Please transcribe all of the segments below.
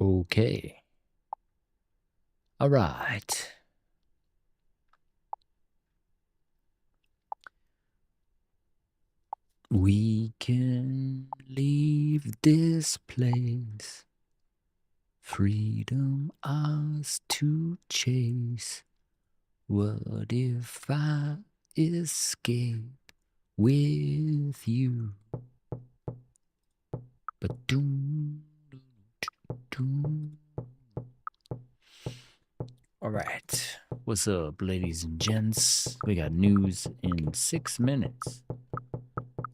Okay. All right. We can leave this place. Freedom ours to chase. What if I escape with you? But doom. All right. What's up, ladies and gents? We got news in 6 minutes.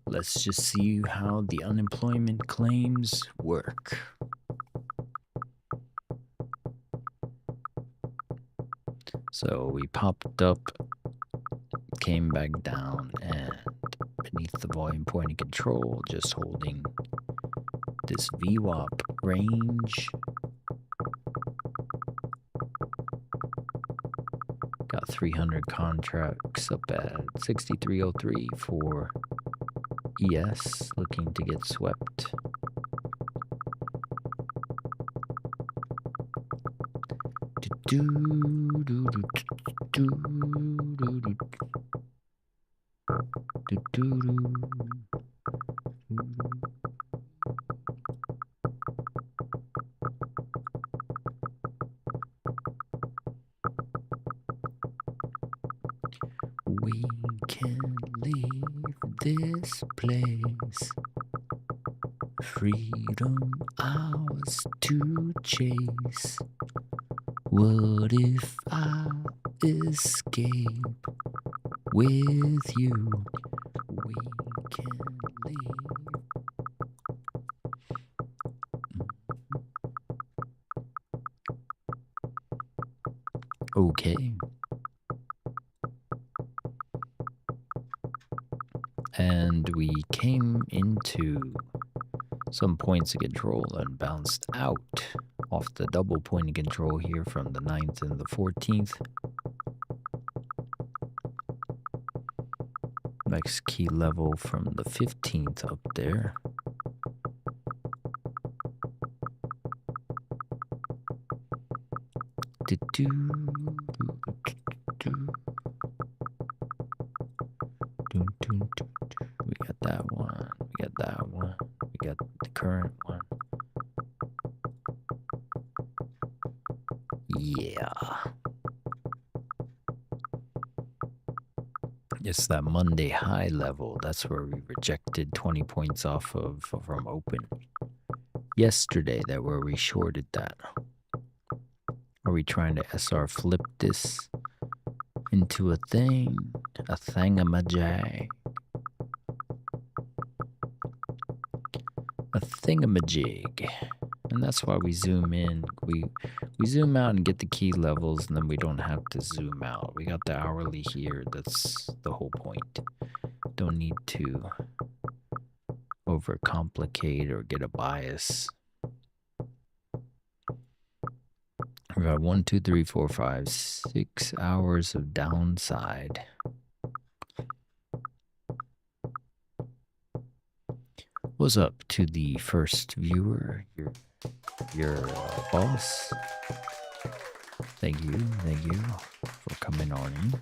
Let's just see how the unemployment claims work. So we popped up, came back down, and beneath the volume point of control, just holding this VWAP range. Got 300 contracts up at 6303 for ES, looking to get swept. We can leave this place. Freedom ours to chase. What if I escape with you? We can leave. Okay. And we came into some points of control and bounced out off the double point of control here from the 9th and the 14th. Next key level from the 15th up there. We got that one. We got that one. We got the current one. Yeah. It's that Monday high level. That's where we rejected 20 points off of from open. Yesterday, that where we shorted that. Are we trying to SR flip this into a thing? A thingamajig. A thingamajig. And that's why we zoom in. We zoom out and get the key levels, and then we don't have to zoom out. We got the hourly here. That's the whole point. Don't need to overcomplicate or get a bias. We got 1, 2, 3, 4, 5, 6 hours of downside. What's up to the first viewer, your boss? Thank you for coming on in.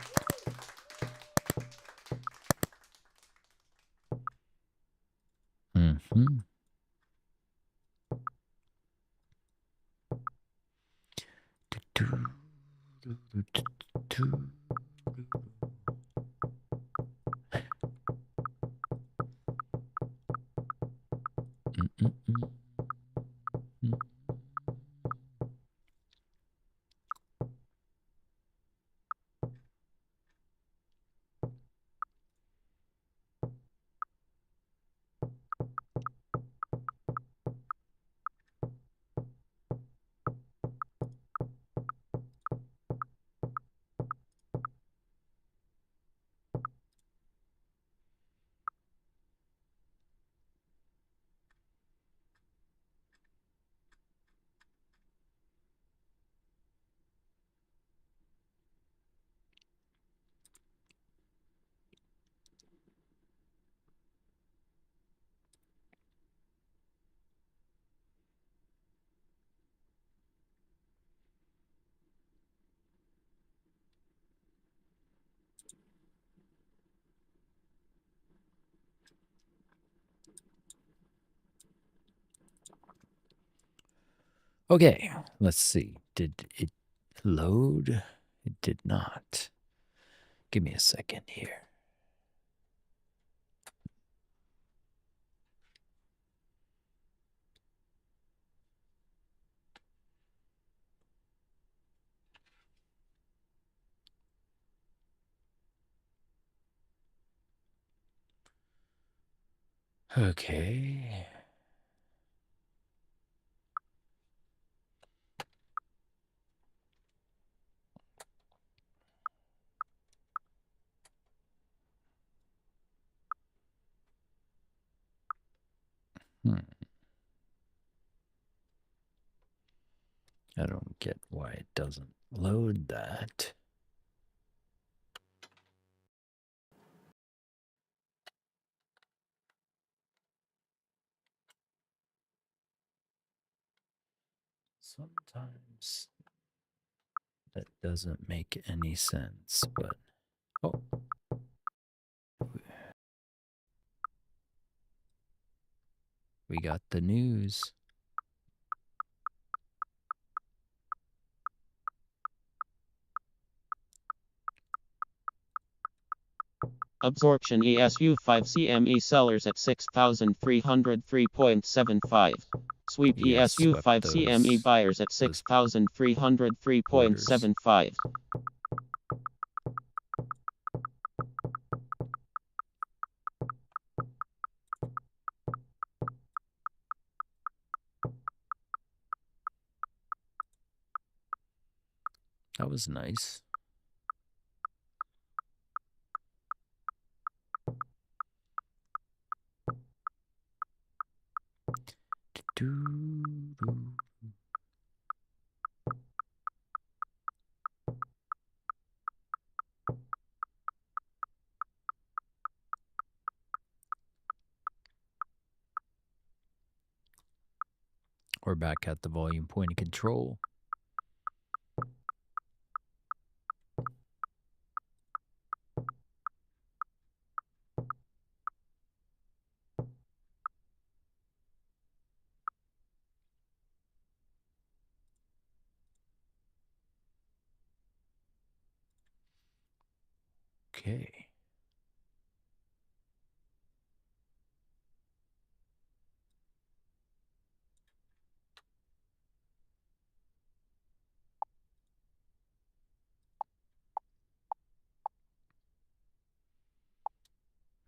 Okay, let's see. Did it load? It did not. Give me a second here. Okay. I don't get why it doesn't load that. Sometimes that doesn't make any sense, but oh. We got the news. Absorption ESU5 CME sellers at 6,303.75. Sweep ESU5 CME buyers at 6,303.75. That was nice. We're back at the volume point of control. Okay.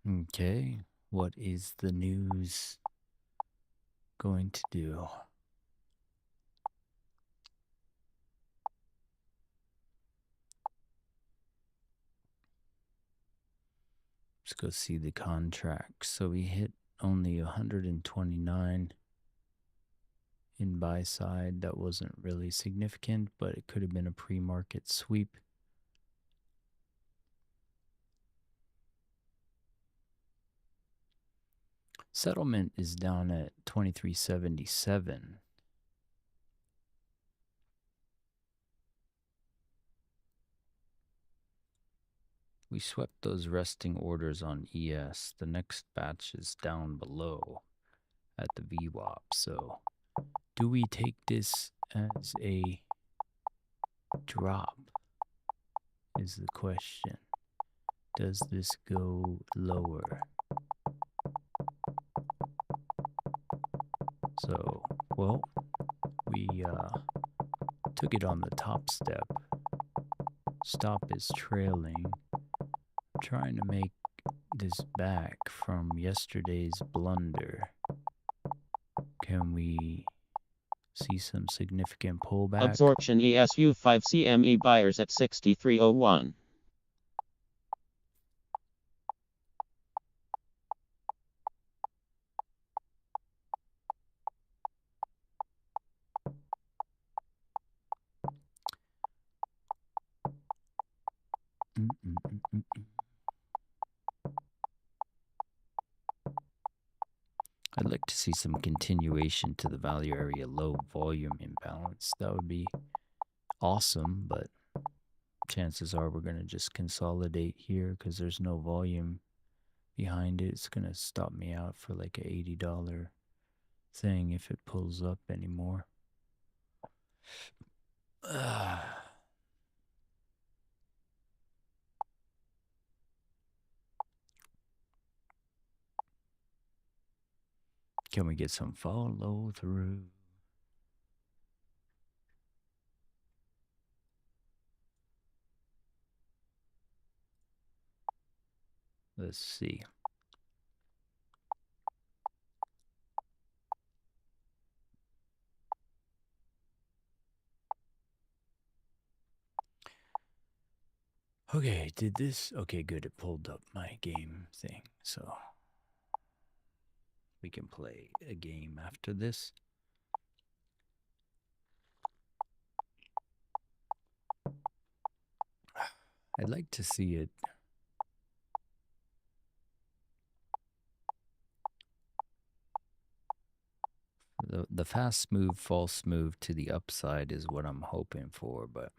Okay. What is the news going to do? Let's go see the contract. So we hit only 129 in buy side. That wasn't really significant, but it could have been a pre-market sweep. Settlement is down at 2377. We swept those resting orders on ES. The next batch is down below at the VWAP. So do we take this as a drop is the question. Does this go lower? So, well, we took it on the top step. Stop is trailing. I'm trying to make this back from yesterday's blunder. Can we see some significant pullback? Absorption ESU5 CME buyers at 6301. I'd like to see some continuation to the value area low volume imbalance. That would be awesome, but chances are we're going to just consolidate here because there's no volume behind it. It's going to stop me out for like a $80 thing if it pulls up anymore. Can we get some follow through? Let's see. Okay, did this? Okay, good. It pulled up my game thing, so we can play a game after this. I'd like to see it. The fast move, false move to the upside is what I'm hoping for, but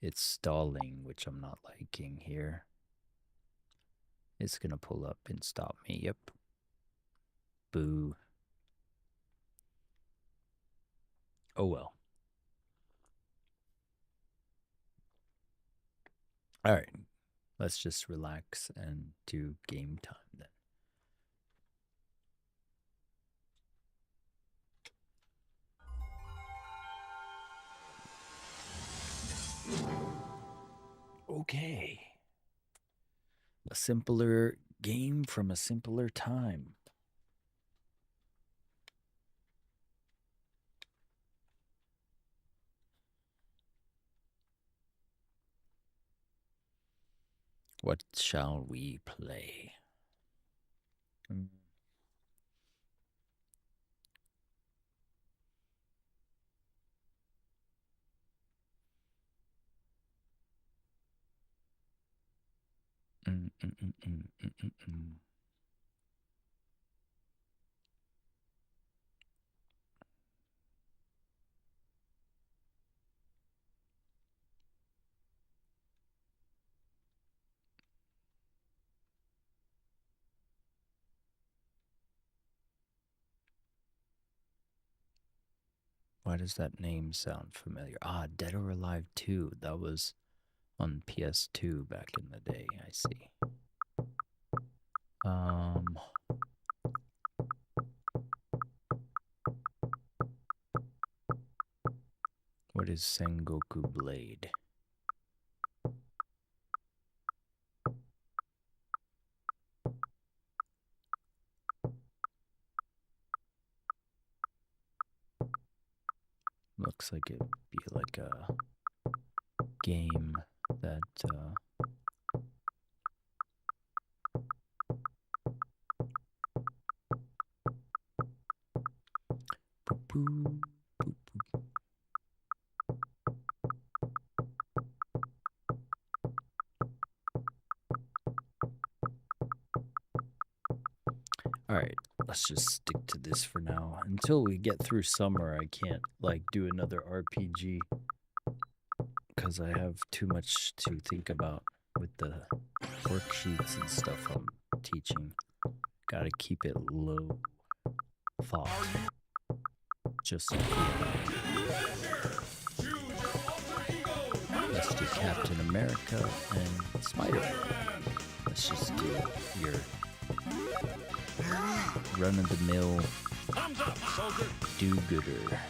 it's stalling, which I'm not liking here. It's gonna pull up and stop me. Yep. Boo. Oh well. All right. Let's just relax and do game time then. Okay. A simpler game from a simpler time. What shall we play? Why does that name sound familiar? Ah, Dead or Alive 2. That was on PS2 back in the day, I see. What is Sengoku Blade? Looks like it'd be like a game that Alright, let's just stick to this for now. Until we get through summer, I can't, like, do another RPG. Because I have too much to think about with the worksheets and stuff I'm teaching. Gotta keep it low thought. Just so let's do Captain America and Spider-Man. Let's just do your run-of-the-mill do-gooder.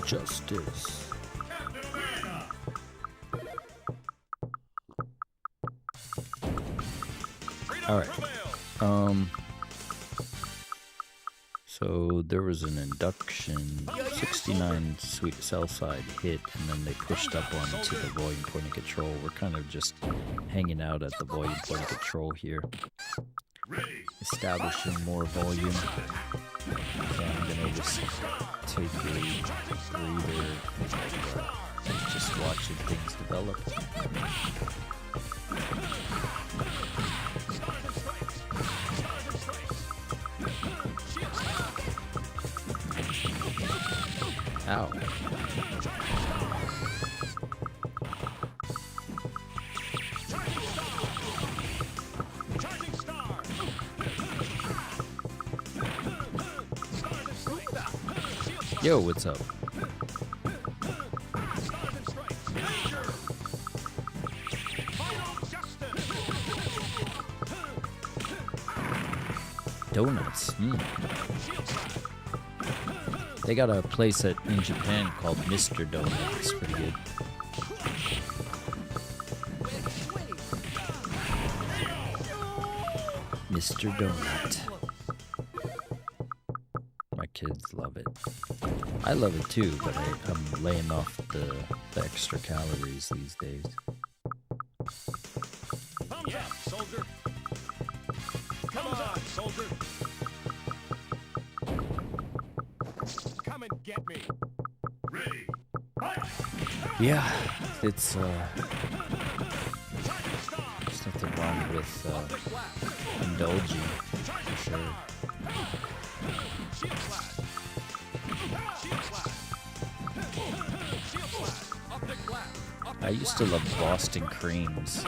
Justice. Alright. So there was an induction, 69 sell side hit, and then they pushed up onto the volume point of control. We're kind of just hanging out at the volume point of control here, establishing more volume. So I'm gonna just take a breather, just watching things develop. Ow. Yo, what's up? Donuts. They got a place in Japan called Mr. Donut. It's pretty good. Mr. Donut. My kids love it. I love it too, but I'm laying off the extra calories these days. Thumbs up, soldier. Come on, soldier. Come and get me. Ready. Yeah, it's there's nothing wrong with indulging, for sure. I used to love Boston creams.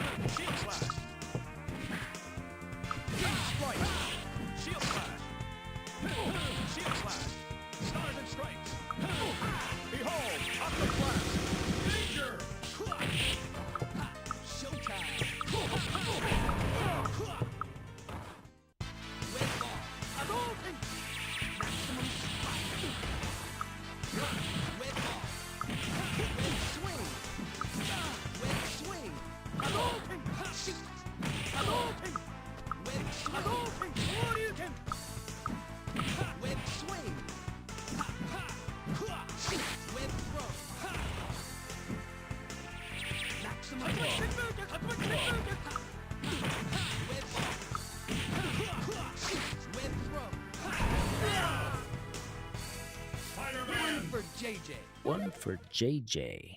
One for JJ.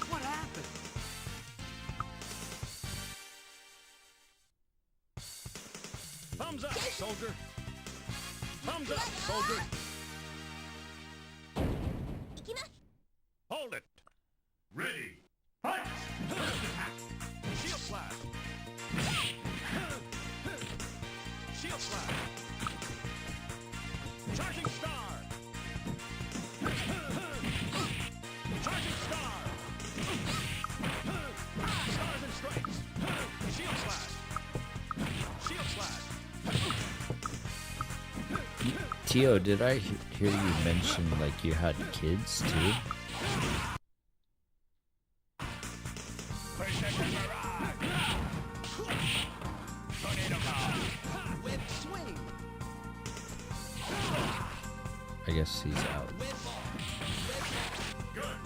What happened? Thumbs up, soldier. Thumbs up, soldier. Hold it. Ready. Fight. Shield slash. Shield slash. Charging star. Charging star. Stars and stripes. Shield slash. Shield slash. Tio, did I hear you mention like you had kids too? I guess he's out.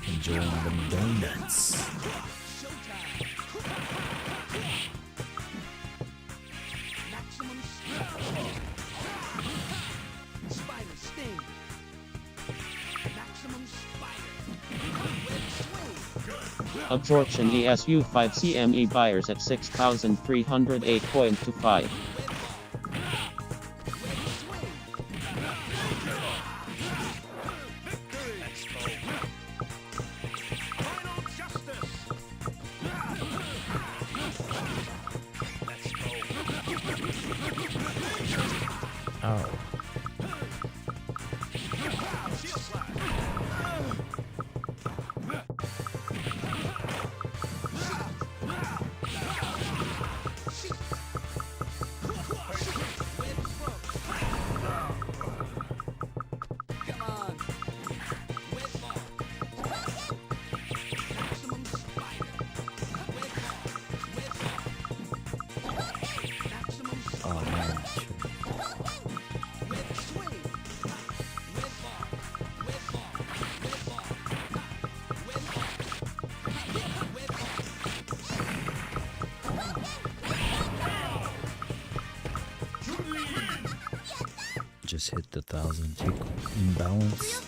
Enjoying them donuts. Absorption ESU 5 CME buyers at 6,308.25. Oh. just hit the 1,000 tick imbalance.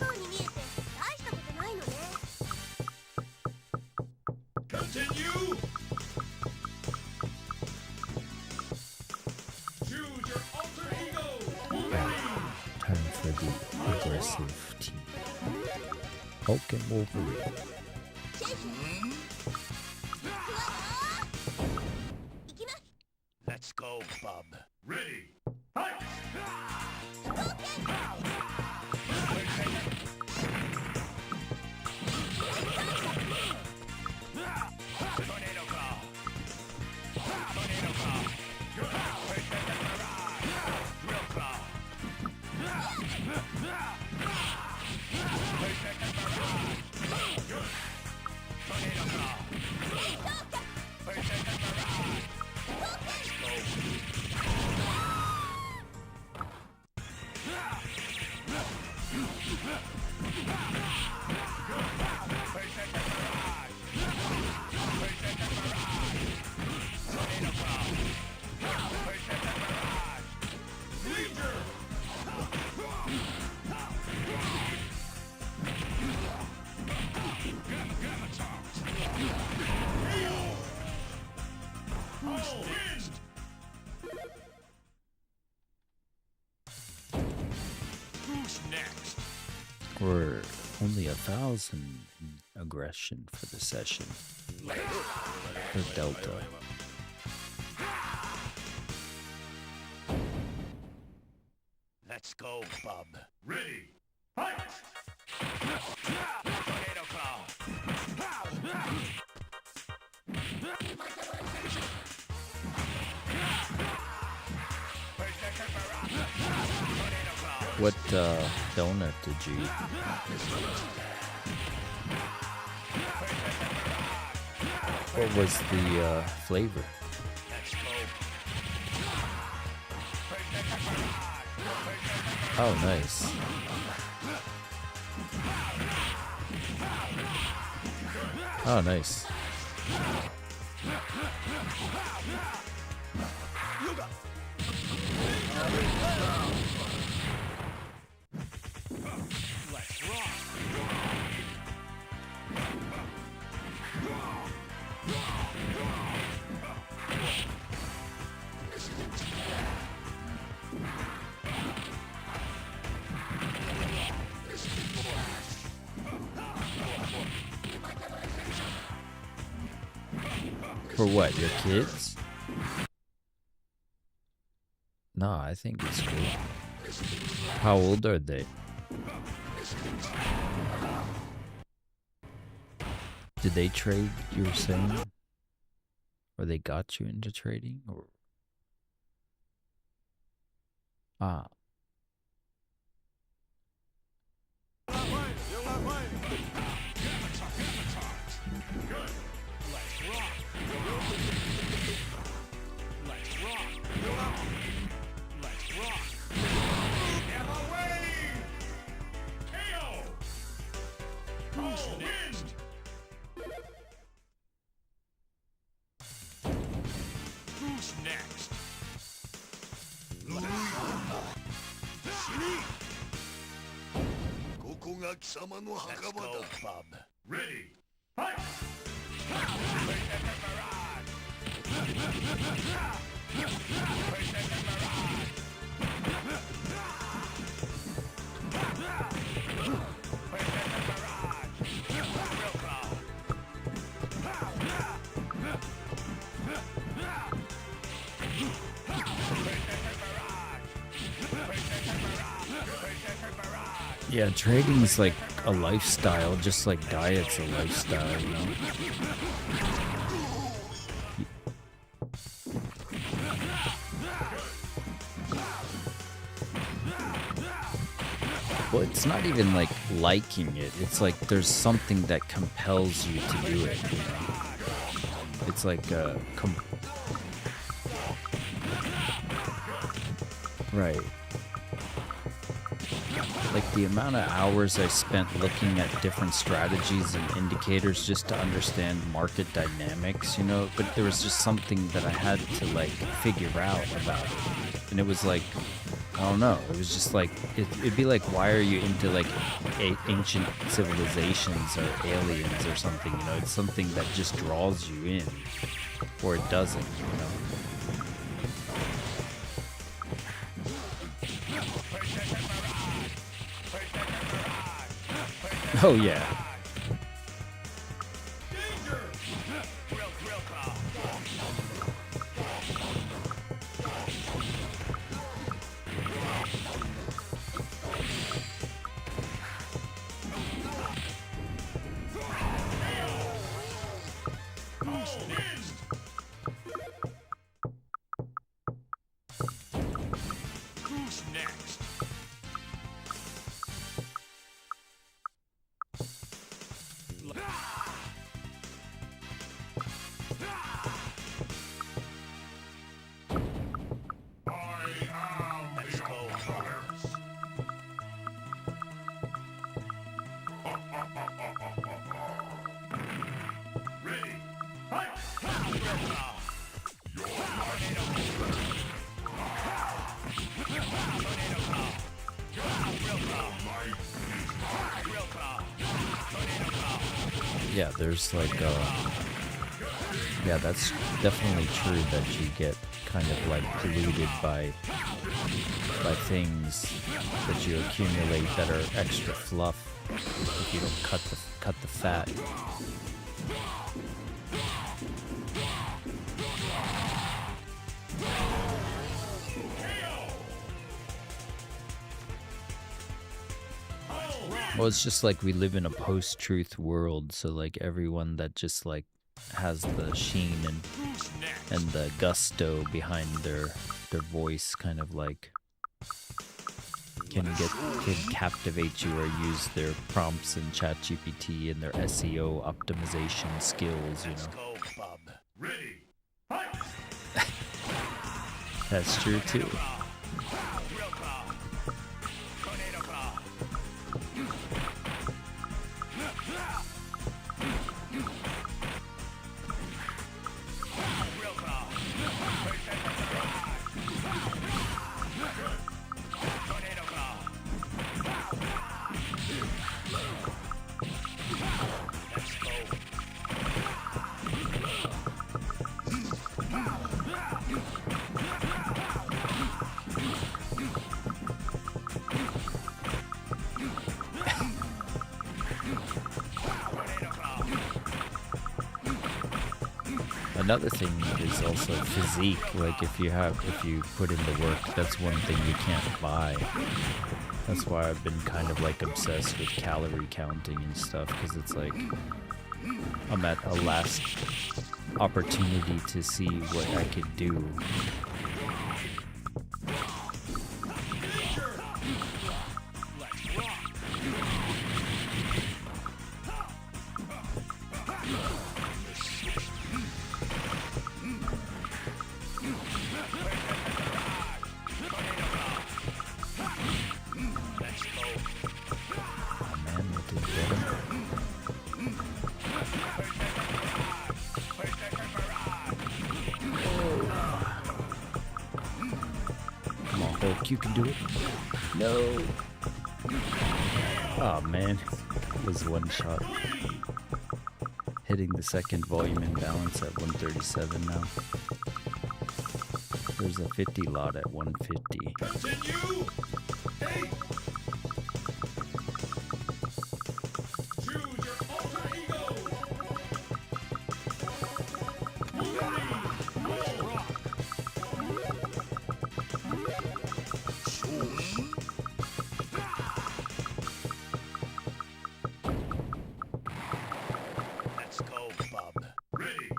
Continue. Choose your alter ego. Time for the aggressive team. Hulk and Wolverine. Let's go, bub. Ready. Fight. Tornado claw. Tornado claw. Drill claw. Tornado claw. Who's next? We're only 1,000 aggression for the session. For Delta. Let's go, bub. Ready. Fight. Tornado claw. What donut did you eat? What was the flavor? Oh, nice. Oh, nice. Let's rock. For what, your kids? No, I think it's cool. How old are they? Did they trade, you were saying? Or they got you into trading? Or ah. Who's next? Let's go, bub. Ready. Fight. Yeah, trading is like a lifestyle, just like diet's a lifestyle, you know? Well, it's not even like liking it. It's like there's something that compels you to do it, you know? It's like a... Right. Like the amount of hours I spent looking at different strategies and indicators just to understand market dynamics, you know, but there was just something that I had to like figure out about it. And it was like I don't know. It was just like it'd be like, why are you into like ancient civilizations or aliens or something? You know, it's something that just draws you in, or it doesn't. You know. Oh yeah. Who's next? Let's go. Ready. Yeah, there's like yeah, that's definitely true that you get kind of like polluted by things that you accumulate that are extra fluff if you don't cut the fat. Well, it's just like we live in a post-truth world, so like everyone that just like has the sheen and the gusto behind their voice kind of like can captivate you or use their prompts in ChatGPT and their SEO optimization skills, you know. That's true too. Another thing is also physique. Like if you put in the work, that's one thing you can't buy. That's why I've been kind of like obsessed with calorie counting and stuff, because it's like I'm at a last opportunity to see what I could do. You can do it. No. Oh man, that was one shot. Hitting the second volume imbalance at 137 now. There's a 50 lot at 150. Continue. Hey. Choose your alter ego. Let's go, Bob. Ready.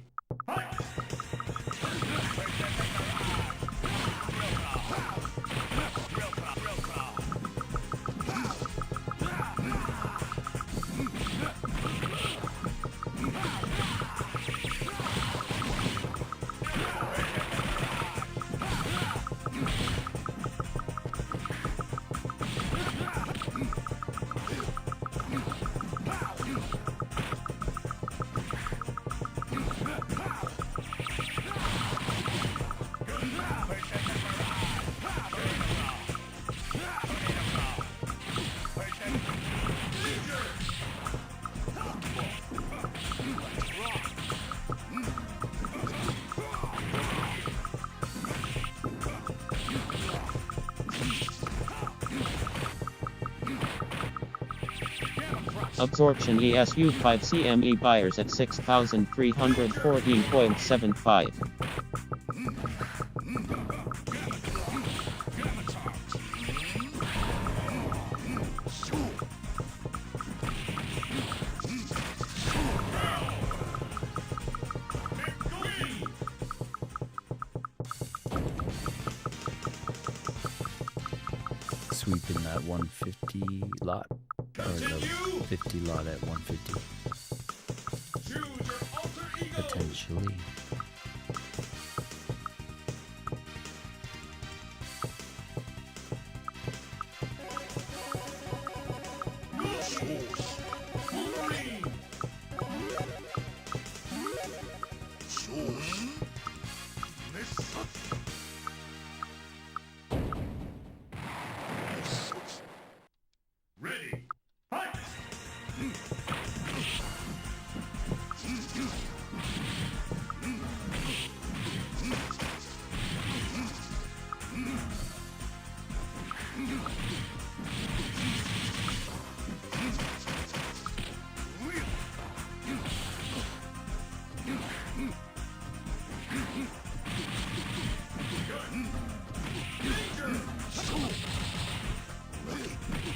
Absorption ESU 5 CME buyers at 6,314.75. Sweeping that 150 lot, or the 50 lot at 150. Potentially. Ready. Fight!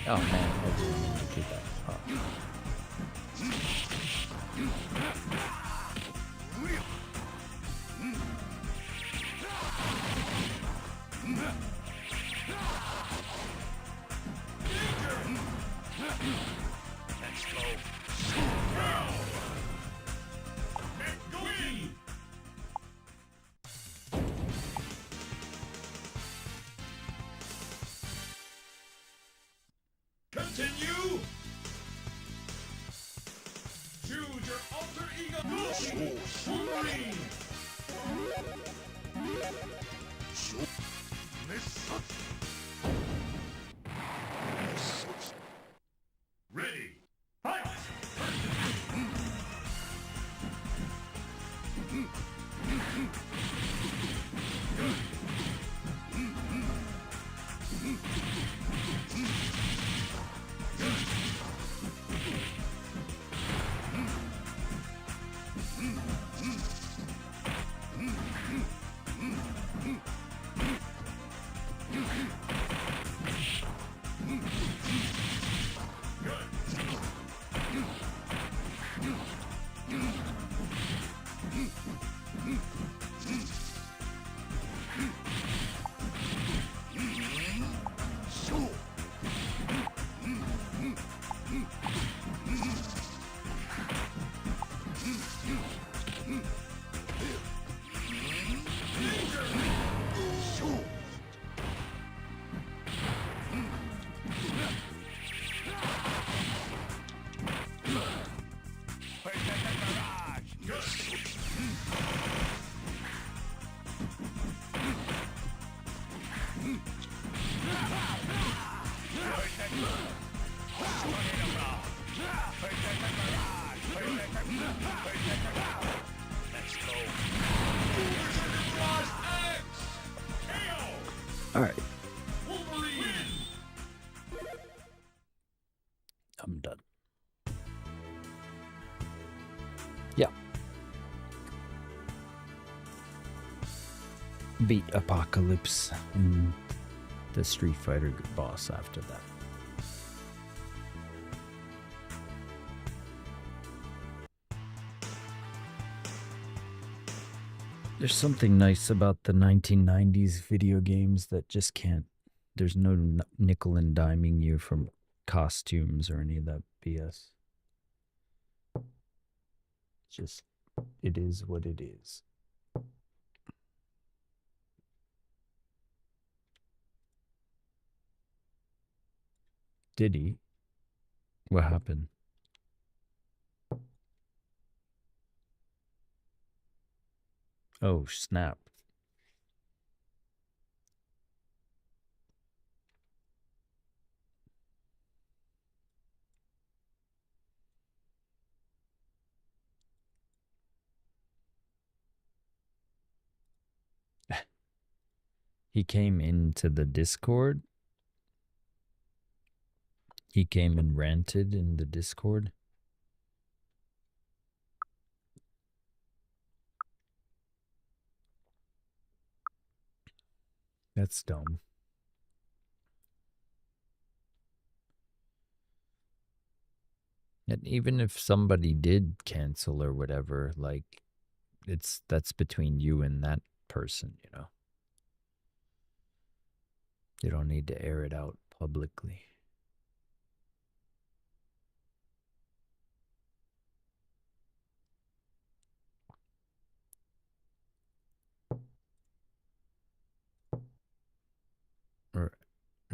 Oh man, I didn't mean to do that. Oh. Let's go. Continue. Choose your alter ego. Wolverine. Ready. Fight! All right, I'm done. Yeah. Beat Apocalypse and the Street Fighter boss after that. There's something nice about the 1990s video games that just can't. There's no nickel and diming you from costumes or any of that BS. Just, it is what it is. Did he? What happened? Oh, snap. He came into the Discord. He came and ranted in the Discord. That's dumb. And even if somebody did cancel or whatever, like, that's between you and that person, you know. You don't need to air it out publicly.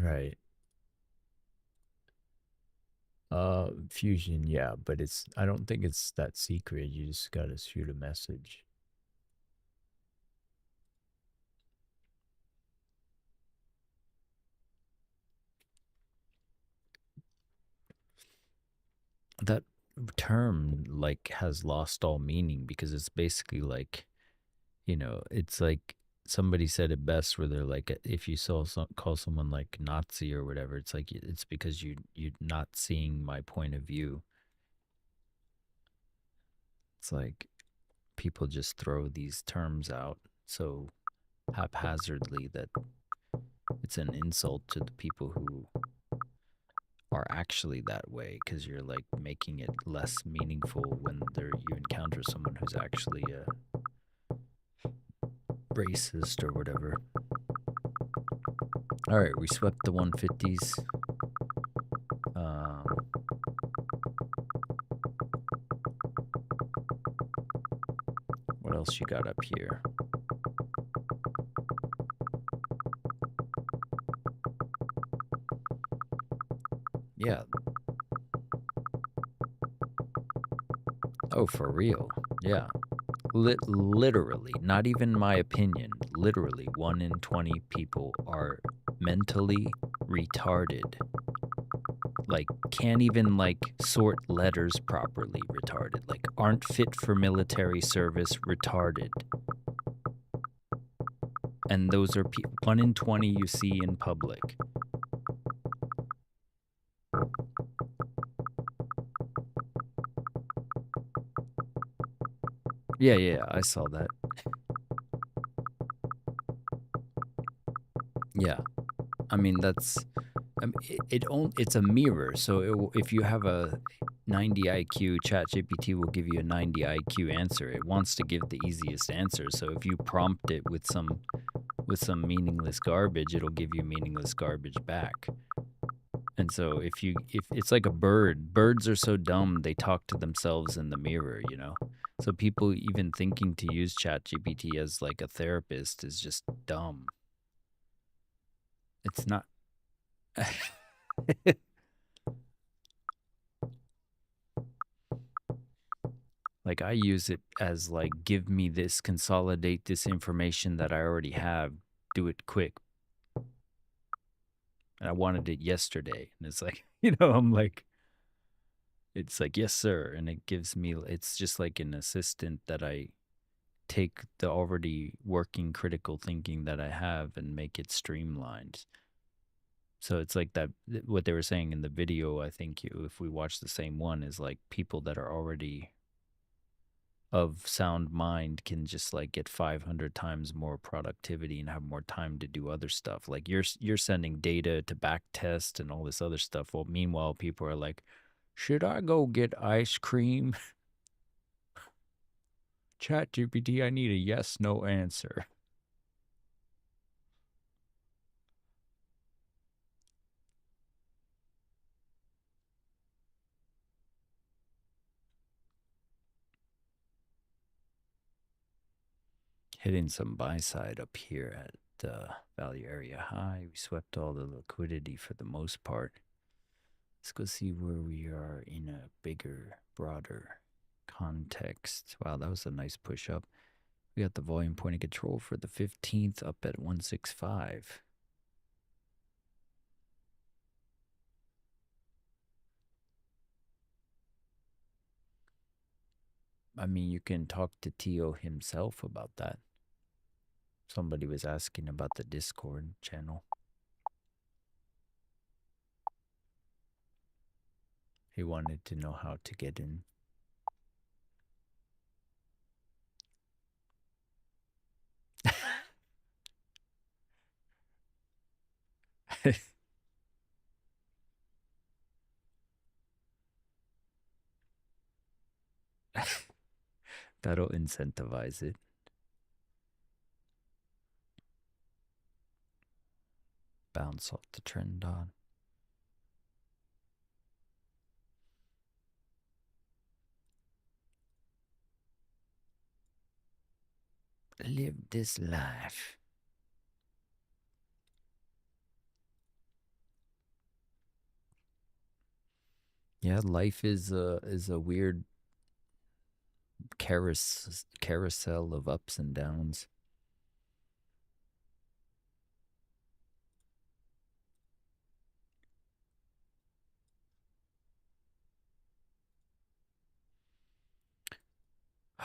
Right. Fusion, yeah, but I don't think it's that secret. You just gotta shoot a message. That term, like, has lost all meaning because it's basically like, you know, it's like somebody said it best where they're like, if you call someone like Nazi or whatever, it's like, it's because you're not seeing my point of view. It's like people just throw these terms out so haphazardly that it's an insult to the people who are actually that way, because you're like making it less meaningful when you encounter someone who's actually a racist or whatever. All right, we swept the 150s. What else you got up here? Yeah. Oh, for real. Yeah. Literally, not even my opinion, literally 1 in 20 people are mentally retarded. Like, can't even, like, sort letters properly retarded. Like, aren't fit for military service retarded. And those are 1 in 20 you see in public. Yeah, I saw that. Yeah. I mean, it's a mirror. So if you have a 90 IQ, ChatGPT will give you a 90 IQ answer. It wants to give the easiest answer. So if you prompt it with some meaningless garbage, it'll give you meaningless garbage back. And so if it's like a bird, birds are so dumb they talk to themselves in the mirror, you know. So people even thinking to use ChatGPT as like a therapist is just dumb. It's not. Like, I use it as like, give me this, consolidate this information that I already have, do it quick. And I wanted it yesterday. And it's like, you know, I'm like, it's like, yes, sir. And it gives me, it's just like an assistant that I take the already working critical thinking that I have and make it streamlined. So it's like that, what they were saying in the video, I think if we watch the same one, is like people that are already of sound mind can just like get 500 times more productivity and have more time to do other stuff. Like you're sending data to back test and all this other stuff. Well, meanwhile, people are like, should I go get ice cream? Chat GPT, I need a yes, no answer. Hitting some buy side up here at the value area high. We swept all the liquidity for the most part. Let's go see where we are in a bigger, broader context. Wow, that was a nice push up. We got the volume point of control for the 15th up at 165. I mean, you can talk to Tio himself about that. Somebody was asking about the Discord channel. He wanted to know how to get in. That'll incentivize it. Bounce off the trend on. Live this life. Yeah, life is a weird carousel of ups and downs.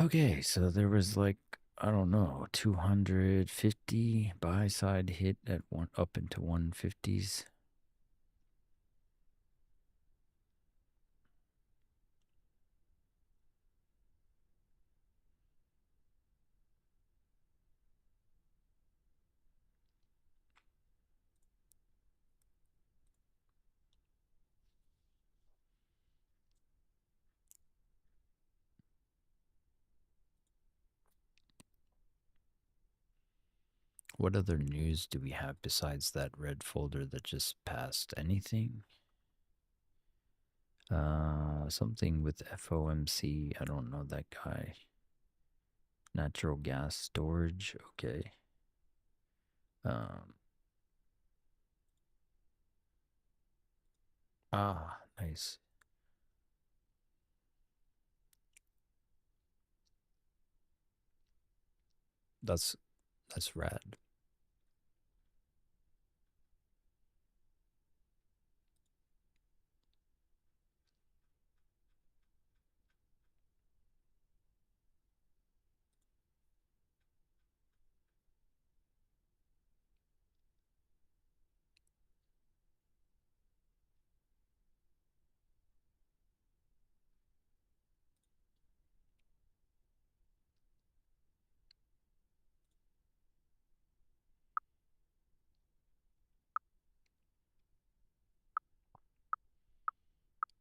Okay, so there was like, I don't know, 250 buy side hit at one up into 150s. What other news do we have besides that red folder that just passed? Anything? Something with FOMC. I don't know that guy. Natural gas storage. Okay. Nice. That's rad.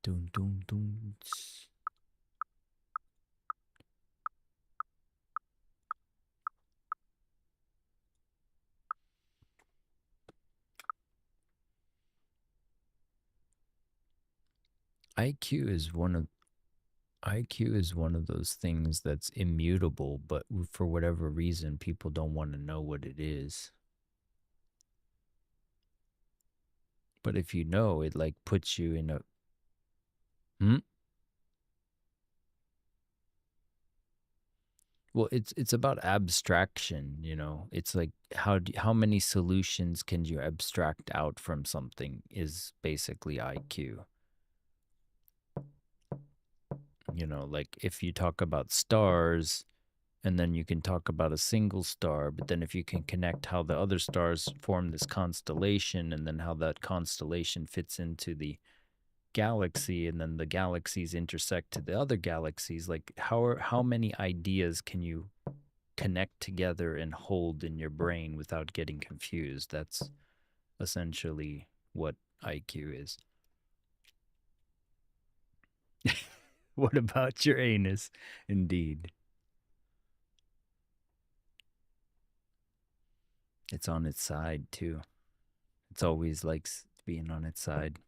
Doom doom doom. IQ is one of IQ is one of those things that's immutable, but for whatever reason, people don't want to know what it is. But if you know, it like puts you in a Well, it's about abstraction, you know. It's like how many solutions can you abstract out from something is basically IQ. You know, like if you talk about stars and then you can talk about a single star, but then if you can connect how the other stars form this constellation and then how that constellation fits into the galaxy and then the galaxies intersect to the other galaxies, like how many ideas can you connect together and hold in your brain without getting confused? That's essentially what IQ is. What about your anus? Indeed. It's on its side too. It's always likes being on its side.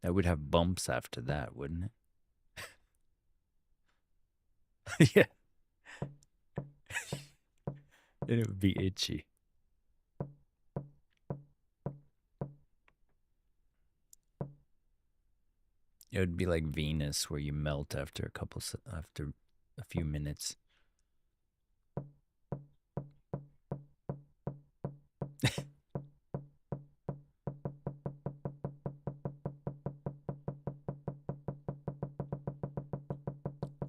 That would have bumps after that, wouldn't it? Yeah. And it would be itchy. It would be like Venus, where you melt after after a few minutes.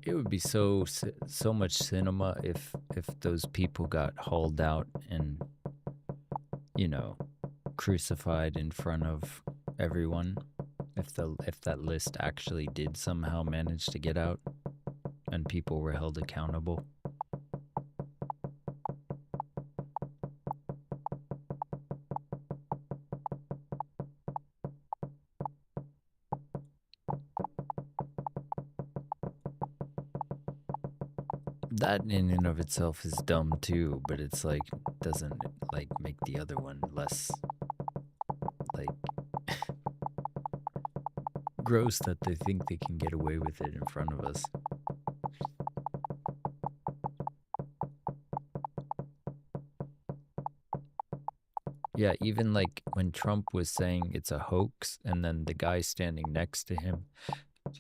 It would be so much cinema if those people got hauled out and you know, crucified in front of everyone if that list actually did somehow manage to get out and people were held accountable. That in and of itself is dumb too, but it's like, doesn't like make the other one less like gross that they think they can get away with it in front of us. Yeah, even like when Trump was saying it's a hoax, and then the guy standing next to him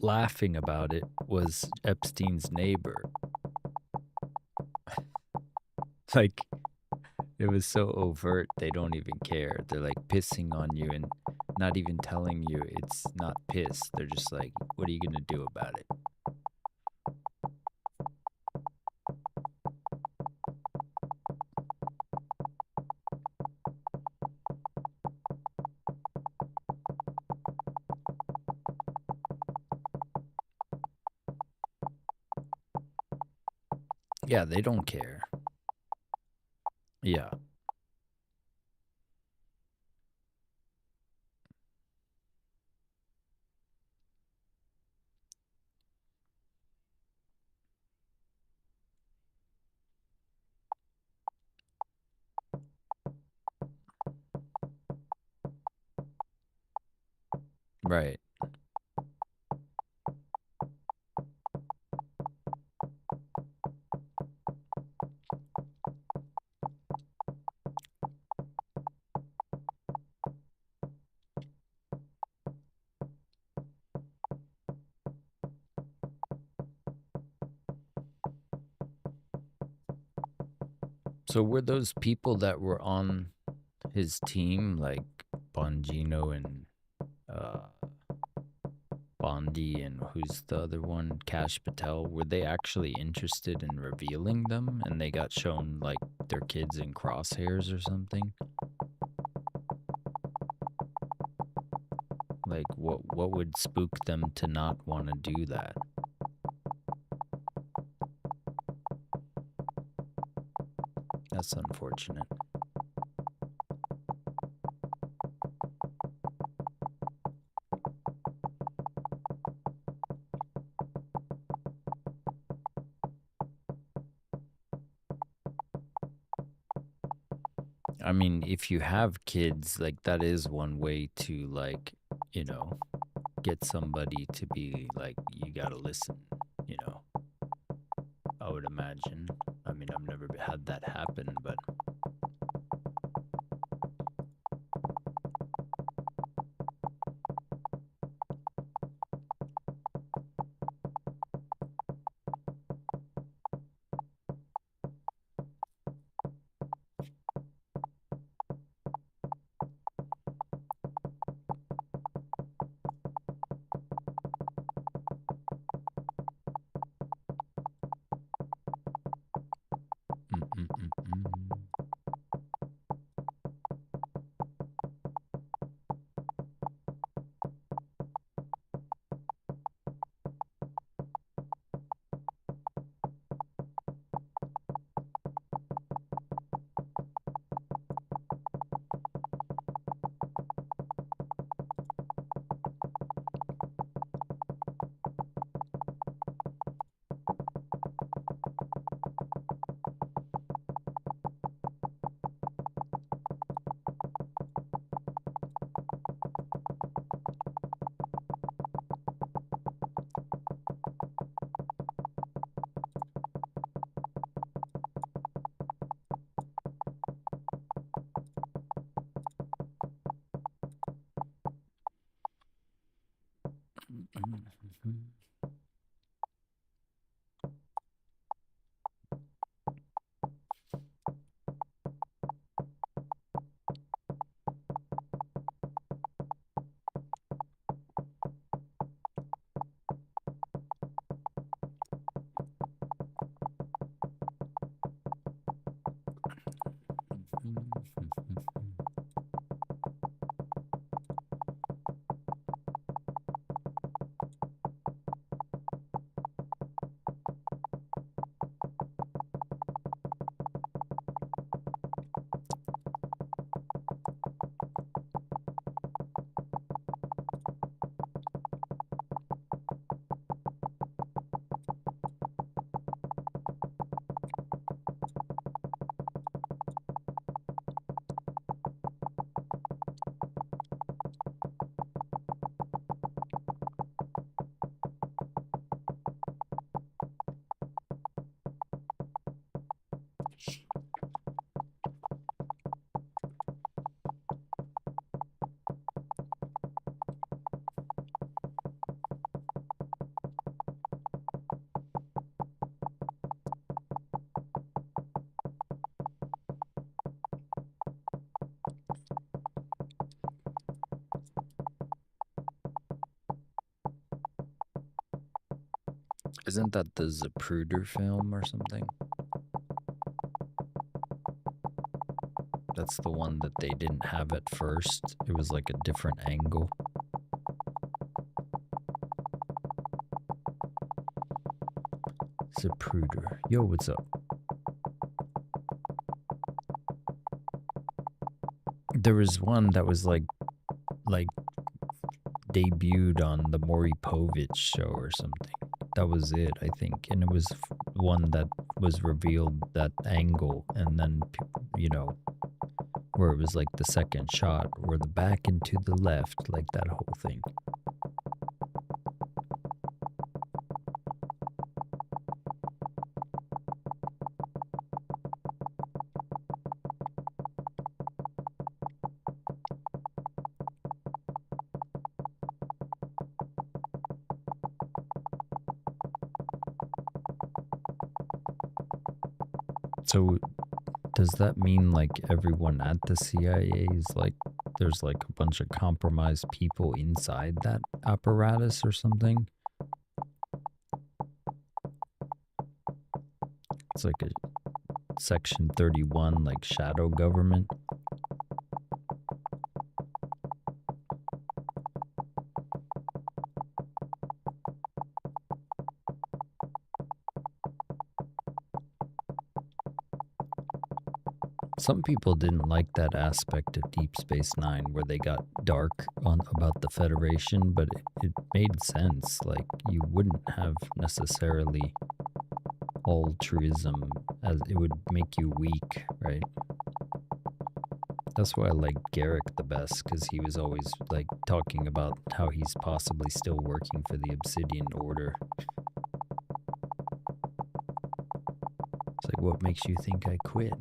laughing about it was Epstein's neighbor. Like, it was so overt, they don't even care. They're like pissing on you and not even telling you it's not piss. They're just like, what are you gonna do about it? Yeah, they don't care. Yeah. Right. So were those people that were on his team, like Bongino and Bondi and who's the other one, Cash Patel, were they actually interested in revealing them and they got shown like their kids in crosshairs or something? Like what would spook them to not want to do that? That's unfortunate. I mean, if you have kids, like that is one way to like, you know, get somebody to be like, you gotta listen, you know. I would imagine. I mean, I've never had that happen, but Isn't that the Zapruder film or something? That's the one that they didn't have at first. It was like a different angle. Zapruder. Yo, what's up? There was one that was like debuted on the Maury Povich show or something. That was it, I think. And it was one that was revealed that angle, and then, you know, where it was like the second shot or the back and to the left, like that whole thing. So does that mean like everyone at the CIA is like, there's like a bunch of compromised people inside that apparatus or something? It's like a Section 31, like shadow government. Some people didn't like that aspect of Deep Space Nine where they got dark on about the Federation, but it made sense. Like, you wouldn't have necessarily altruism, as it would make you weak, right? That's why I like Garrick the best, because he was always like talking about how he's possibly still working for the Obsidian Order. It's like, what makes you think I quit?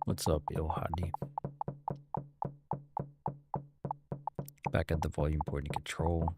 What's up, Ilhadi? Back at the volume point of control.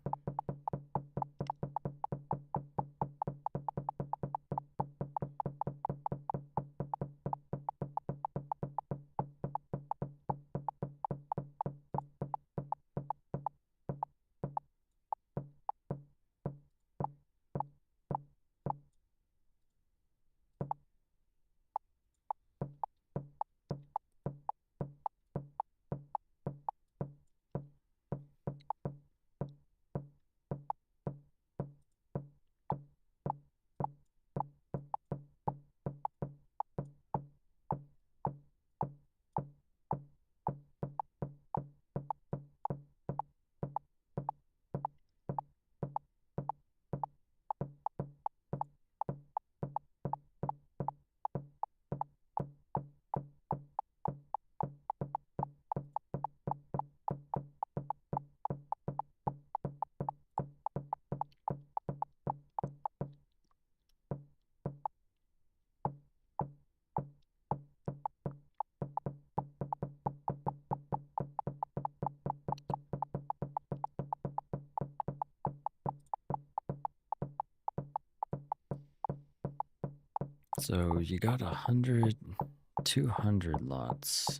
So you got 100, 200 lots.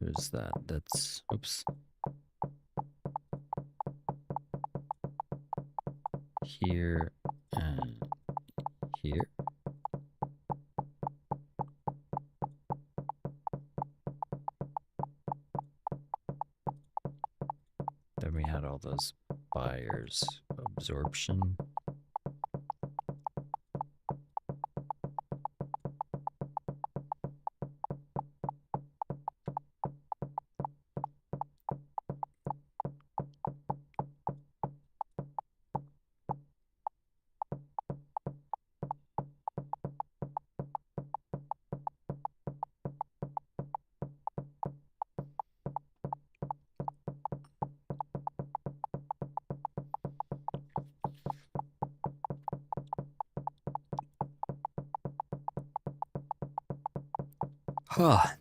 Who's that? That's, oops. Here and here. Then we had all those buyers. Absorption. Ah.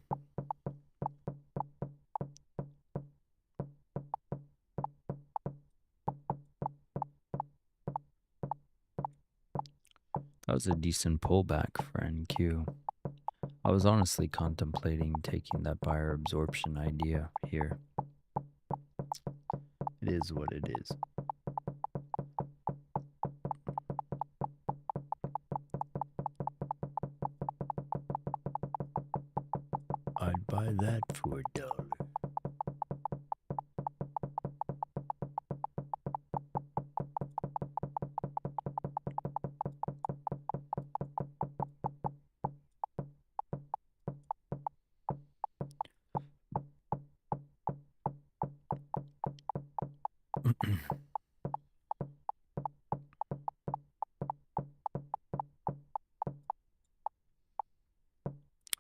That was a decent pullback for NQ. I was honestly contemplating taking that buyer absorption idea here. It is what it is. I'd buy that for $1.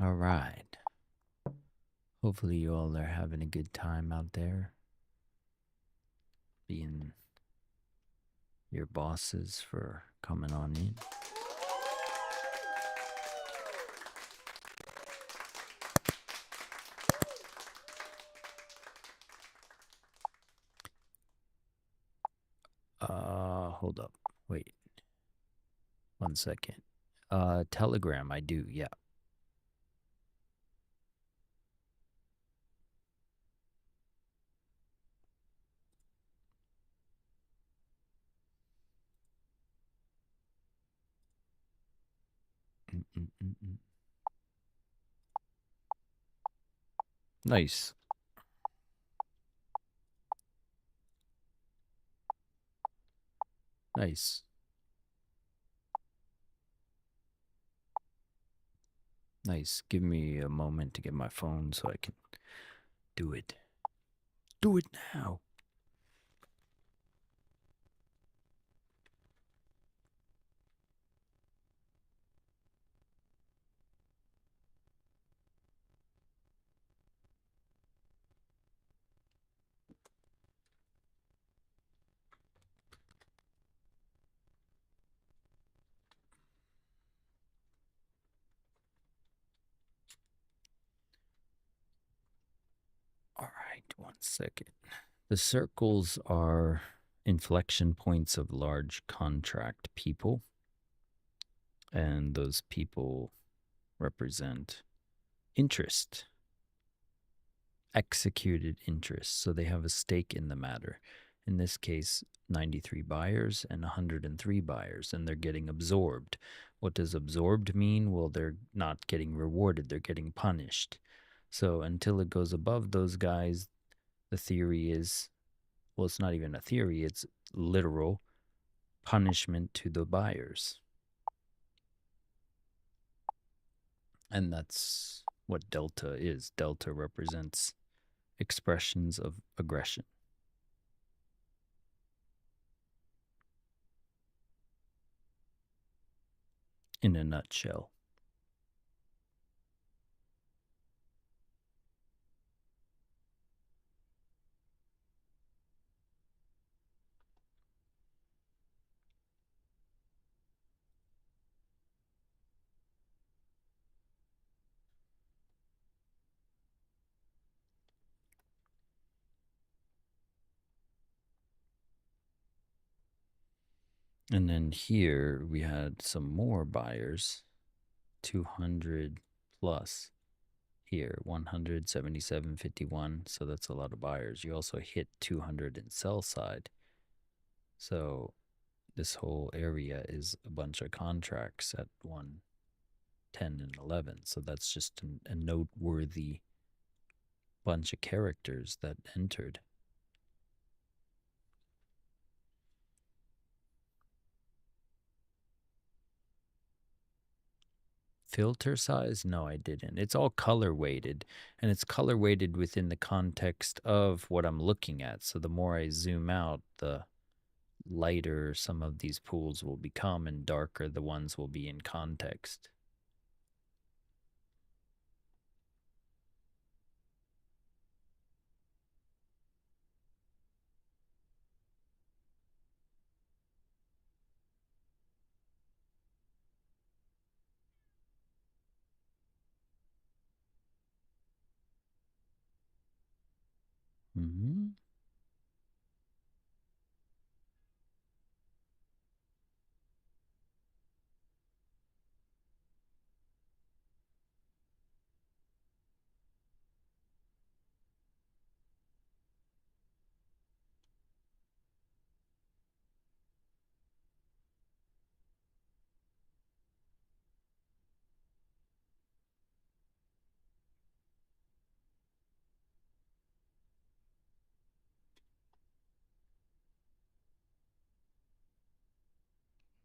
All right. Hopefully you all are having a good time out there, being your bosses for coming on in. Hold up. Wait. 1 second. Telegram, I do, yeah. Nice. Nice. Nice. Give me a moment to get my phone so I can do it. Do it now. All right, 1 second. The circles are inflection points of large contract people, and those people represent interest, executed interest. So they have a stake in the matter. In this case, 93 buyers and 103 buyers, and they're getting absorbed. What does absorbed mean? Well, they're not getting rewarded, they're getting punished. So until it goes above those guys, the theory is, well, it's not even a theory, it's literal punishment to the buyers. And that's what delta is. Delta represents expressions of aggression. In a nutshell. And then here we had some more buyers, 200 plus here, 177.51. So that's a lot of buyers. You also hit 200 in sell side. So this whole area is a bunch of contracts at 110 and 11. So that's just a noteworthy bunch of characters that entered. Filter size? No, I didn't. It's all color weighted, and it's color weighted within the context of what I'm looking at. So the more I zoom out, the lighter some of these pools will become and darker the ones will be in context. Mm-hmm.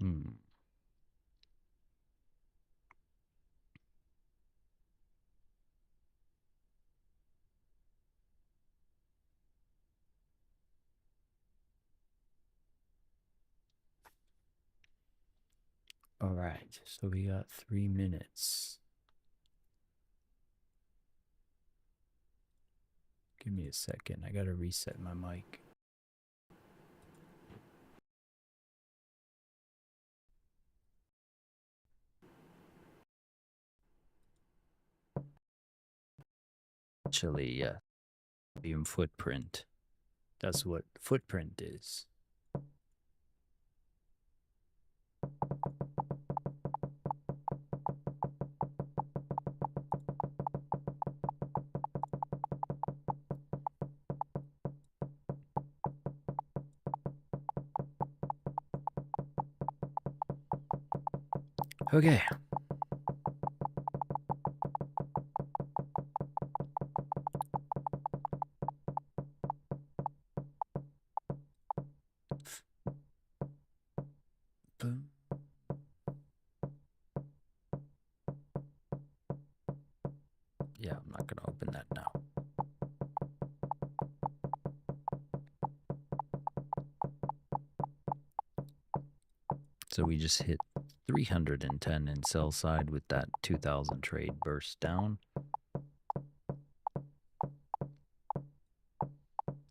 Hmm. All right, so we got 3 minutes. Give me a second. I gotta reset my mic. Actually, yeah. Volume footprint. That's what footprint is. Okay. Boom. Yeah, I'm not gonna open that now. So we just hit 310 in sell side with that 2000 trade burst down.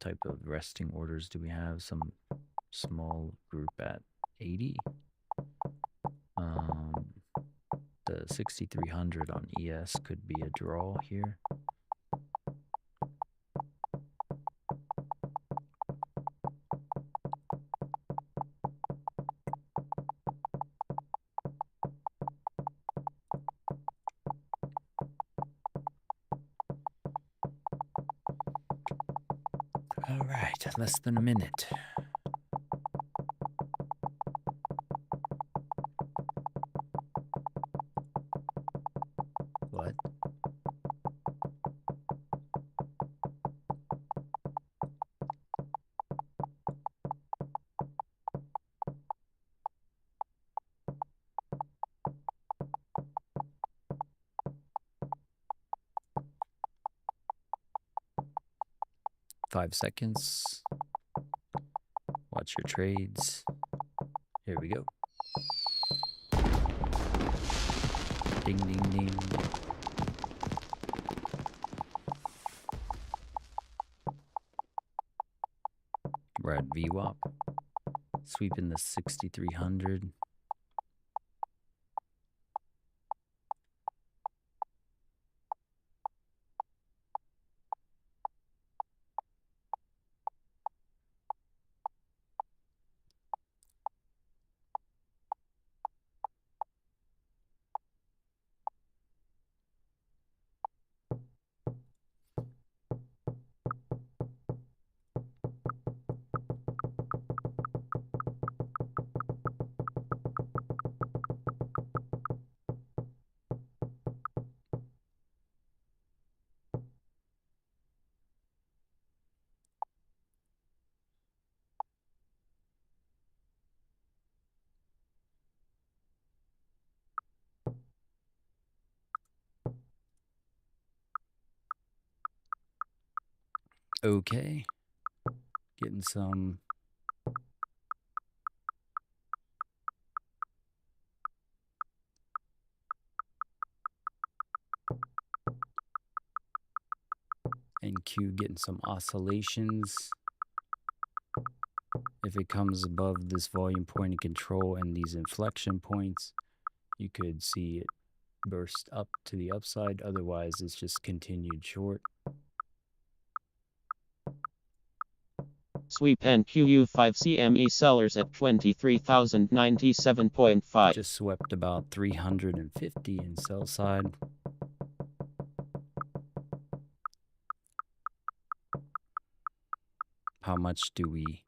Type of resting orders do we have? Some small group at 80. The 6300 on ES could be a draw here. All right, less than a minute. What? Five seconds. Watch your trades. Here we go. Ding, ding, ding. We're at VWAP. Sweeping the 6300. Okay. Getting some NQ getting some oscillations. If it comes above this volume point of control and these inflection points, you could see it burst up to the upside. Otherwise, it's just continued short. Sweep and QU5 CME sellers at 23,097.5. Just swept about 350 in sell side. How much do we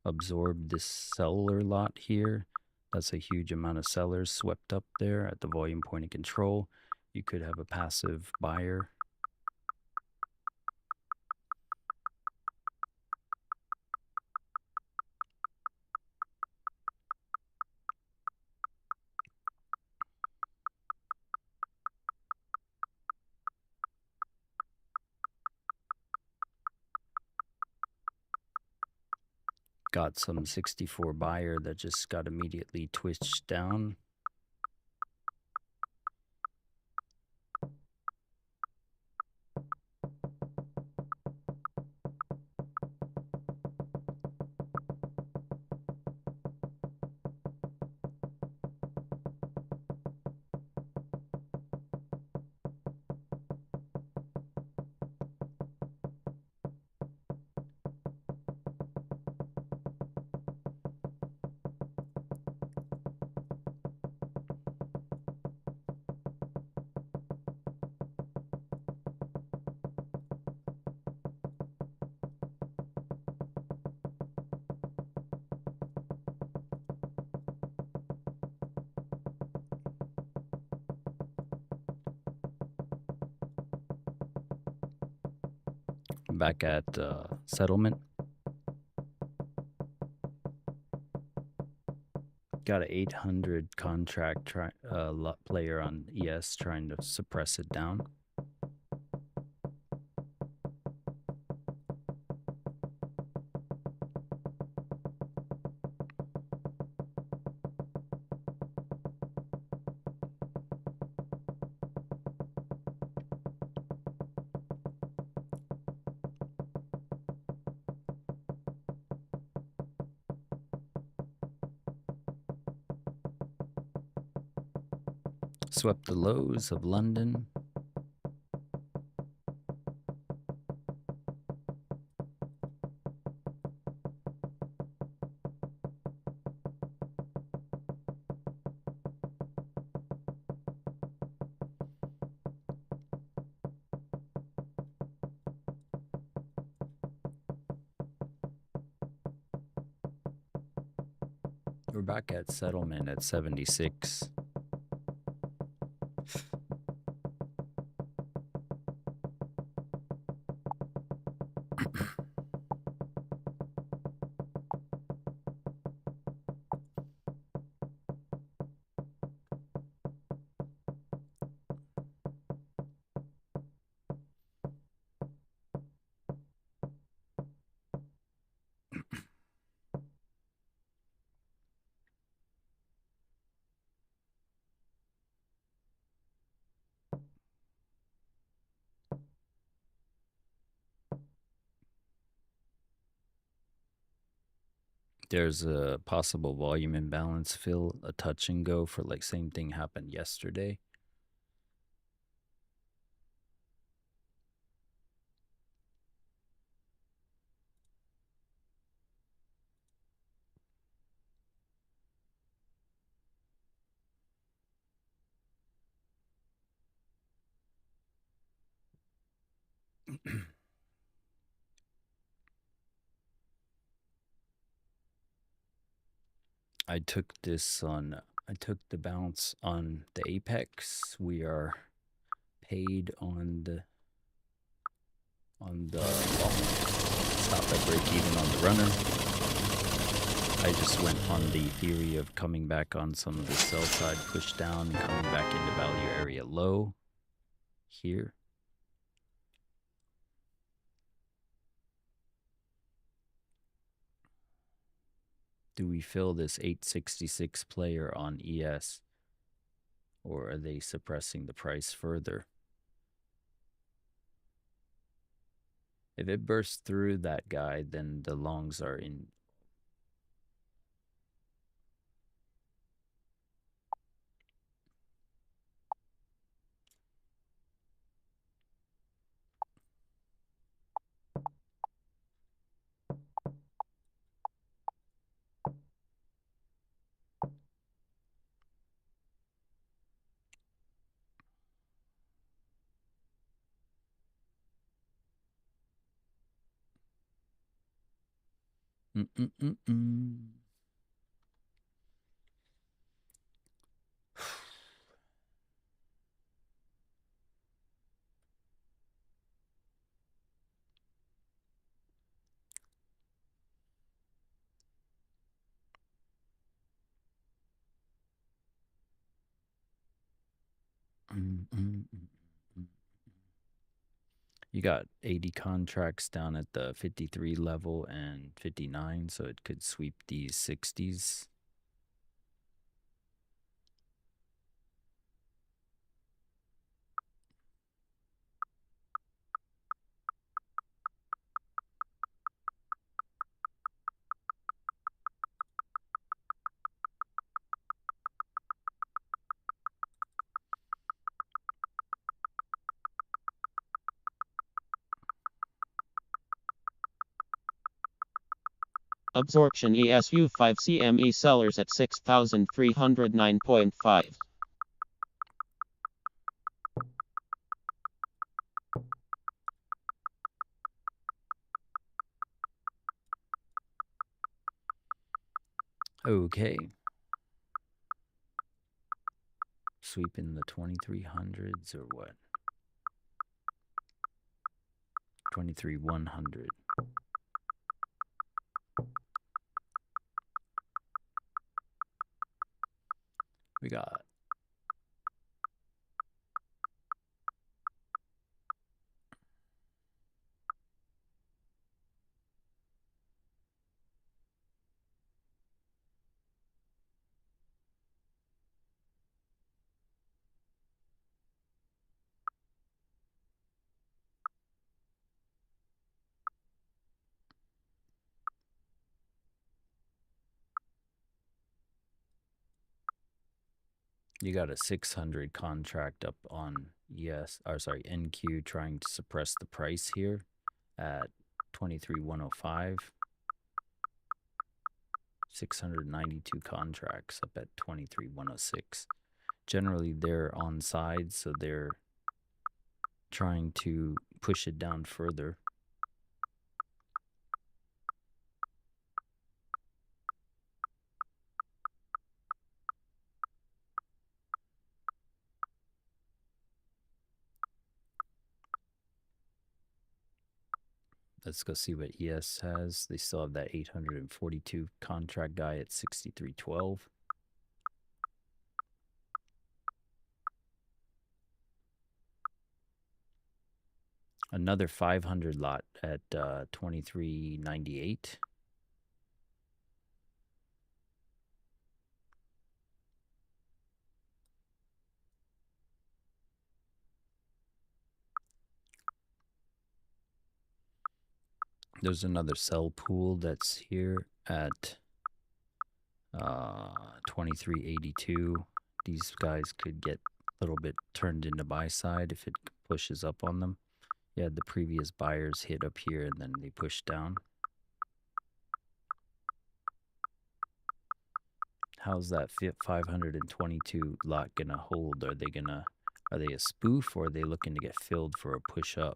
absorb this seller lot here? That's a huge amount of sellers swept up there at the volume point of control. You could have a passive buyer. Got some 64 buyer that just got immediately twitched down. Back at settlement. Got an 800 contract lot player on ES trying to suppress it down. Swept the lows of London. We're back at settlement at 76. There's a possible volume imbalance fill, a touch and go for like same thing happened yesterday. I took the bounce on the apex. We are paid on the stop at break even on the runner. I just went on the theory of coming back on some of the sell side push down and coming back into value area low here. Do we fill this 866 player on ES, or are they suppressing the price further? If it bursts through that guy, then the longs are in. You got 80 contracts down at the 53 level and 59, so it could sweep these 60s. Absorption ESU 5 CME sellers at 6,309.5. Okay. Sweeping the 2300s or what? 23,100. We got you got a 600 contract up on NQ trying to suppress the price here at 23,105. 692 contracts up at 23,106. Generally, they're on side, so they're trying to push it down further. Let's go see what ES has. They still have that 842 contract guy at 63.12. Another 500 lot at 23.98. There's another sell pool that's here at 23.82. These guys could get a little bit turned into buy side if it pushes up on them. Yeah, the previous buyers hit up here and then they pushed down. How's that 522 lot gonna hold? Are they a spoof, or are they looking to get filled for a push up?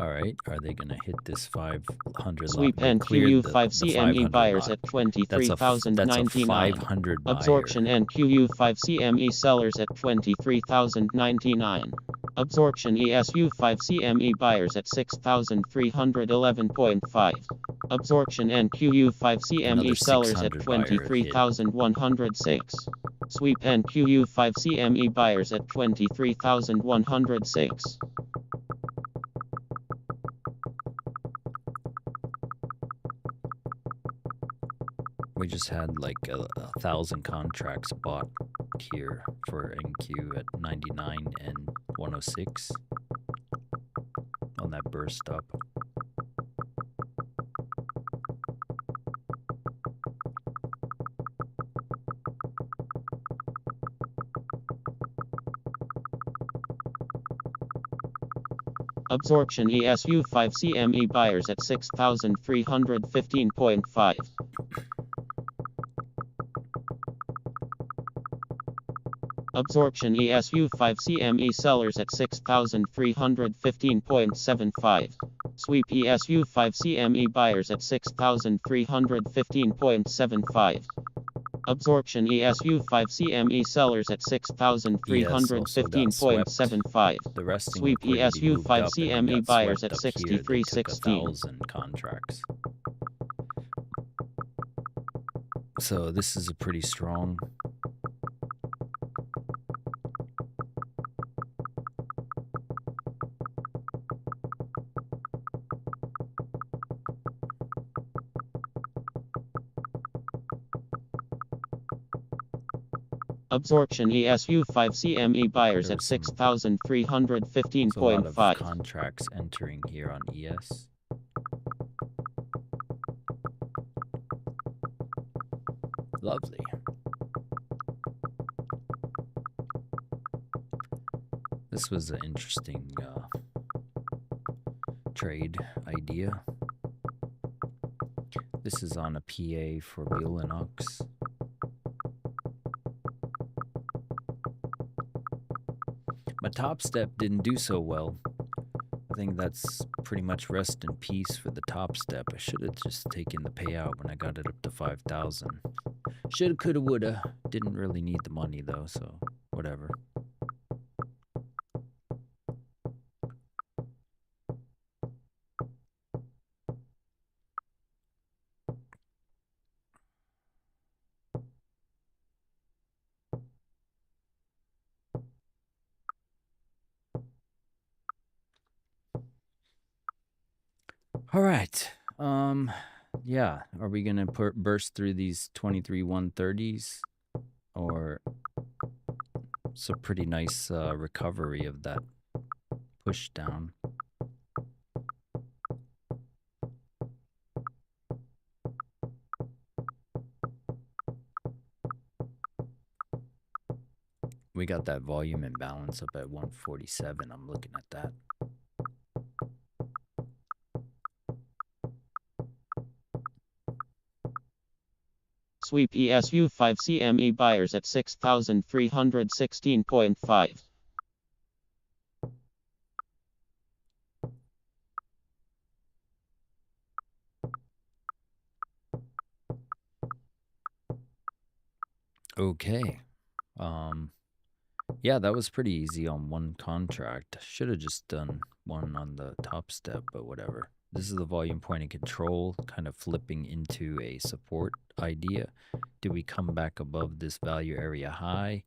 All right, are they going to hit this 500 Sweep lot? They NQU cleared the 5 CME 500 buyers lot. at That's a 23,099. 500 buyer. Absorption NQU 5 CME sellers at 23,099. Absorption ESU 5 CME buyers at 6,311.5. Absorption NQU 5 Another CME sellers at 600 buyer hit. 23,106. Sweep NQU 5 CME buyers at 23,106. We just had like 1,000 contracts bought here for NQ at 99 and 106 on that burst up. Absorption ESU 5 CME buyers at 6,315.5. Absorption ESU 5 CME sellers at 6,315.75. Sweep ESU 5 CME buyers at 6,315.75. Absorption ESU 5 CME sellers at ES also got swept. 6,315.75. The resting Sweep liquidity ESU moved 5 up and then CME got buyers swept at up here. They took 63.16. 1,000 contracts. So this is a pretty strong. Absorption ESU 5 CME buyers There at was a lot of 6,315.5. contracts entering here on ES. Lovely. This was an interesting trade idea. This is on a PA for Bill and Ox. My top step didn't do so well. I think that's pretty much rest in peace for the top step. I should have just taken the payout when I got it up to 5,000. Shoulda, coulda, woulda. Didn't really need the money though, so whatever. All right. Yeah. Are we gonna burst through these 23 130s, or it's a pretty nice recovery of that push down? We got that volume imbalance up at 147. I'm looking at that. Sweep ESU 5 CME buyers at 6,316.5. Okay. Yeah, that was pretty easy on one contract. Should have just done one on the top step, but whatever. This is the volume point of control, kind of flipping into a support idea. Do we come back above this value area high?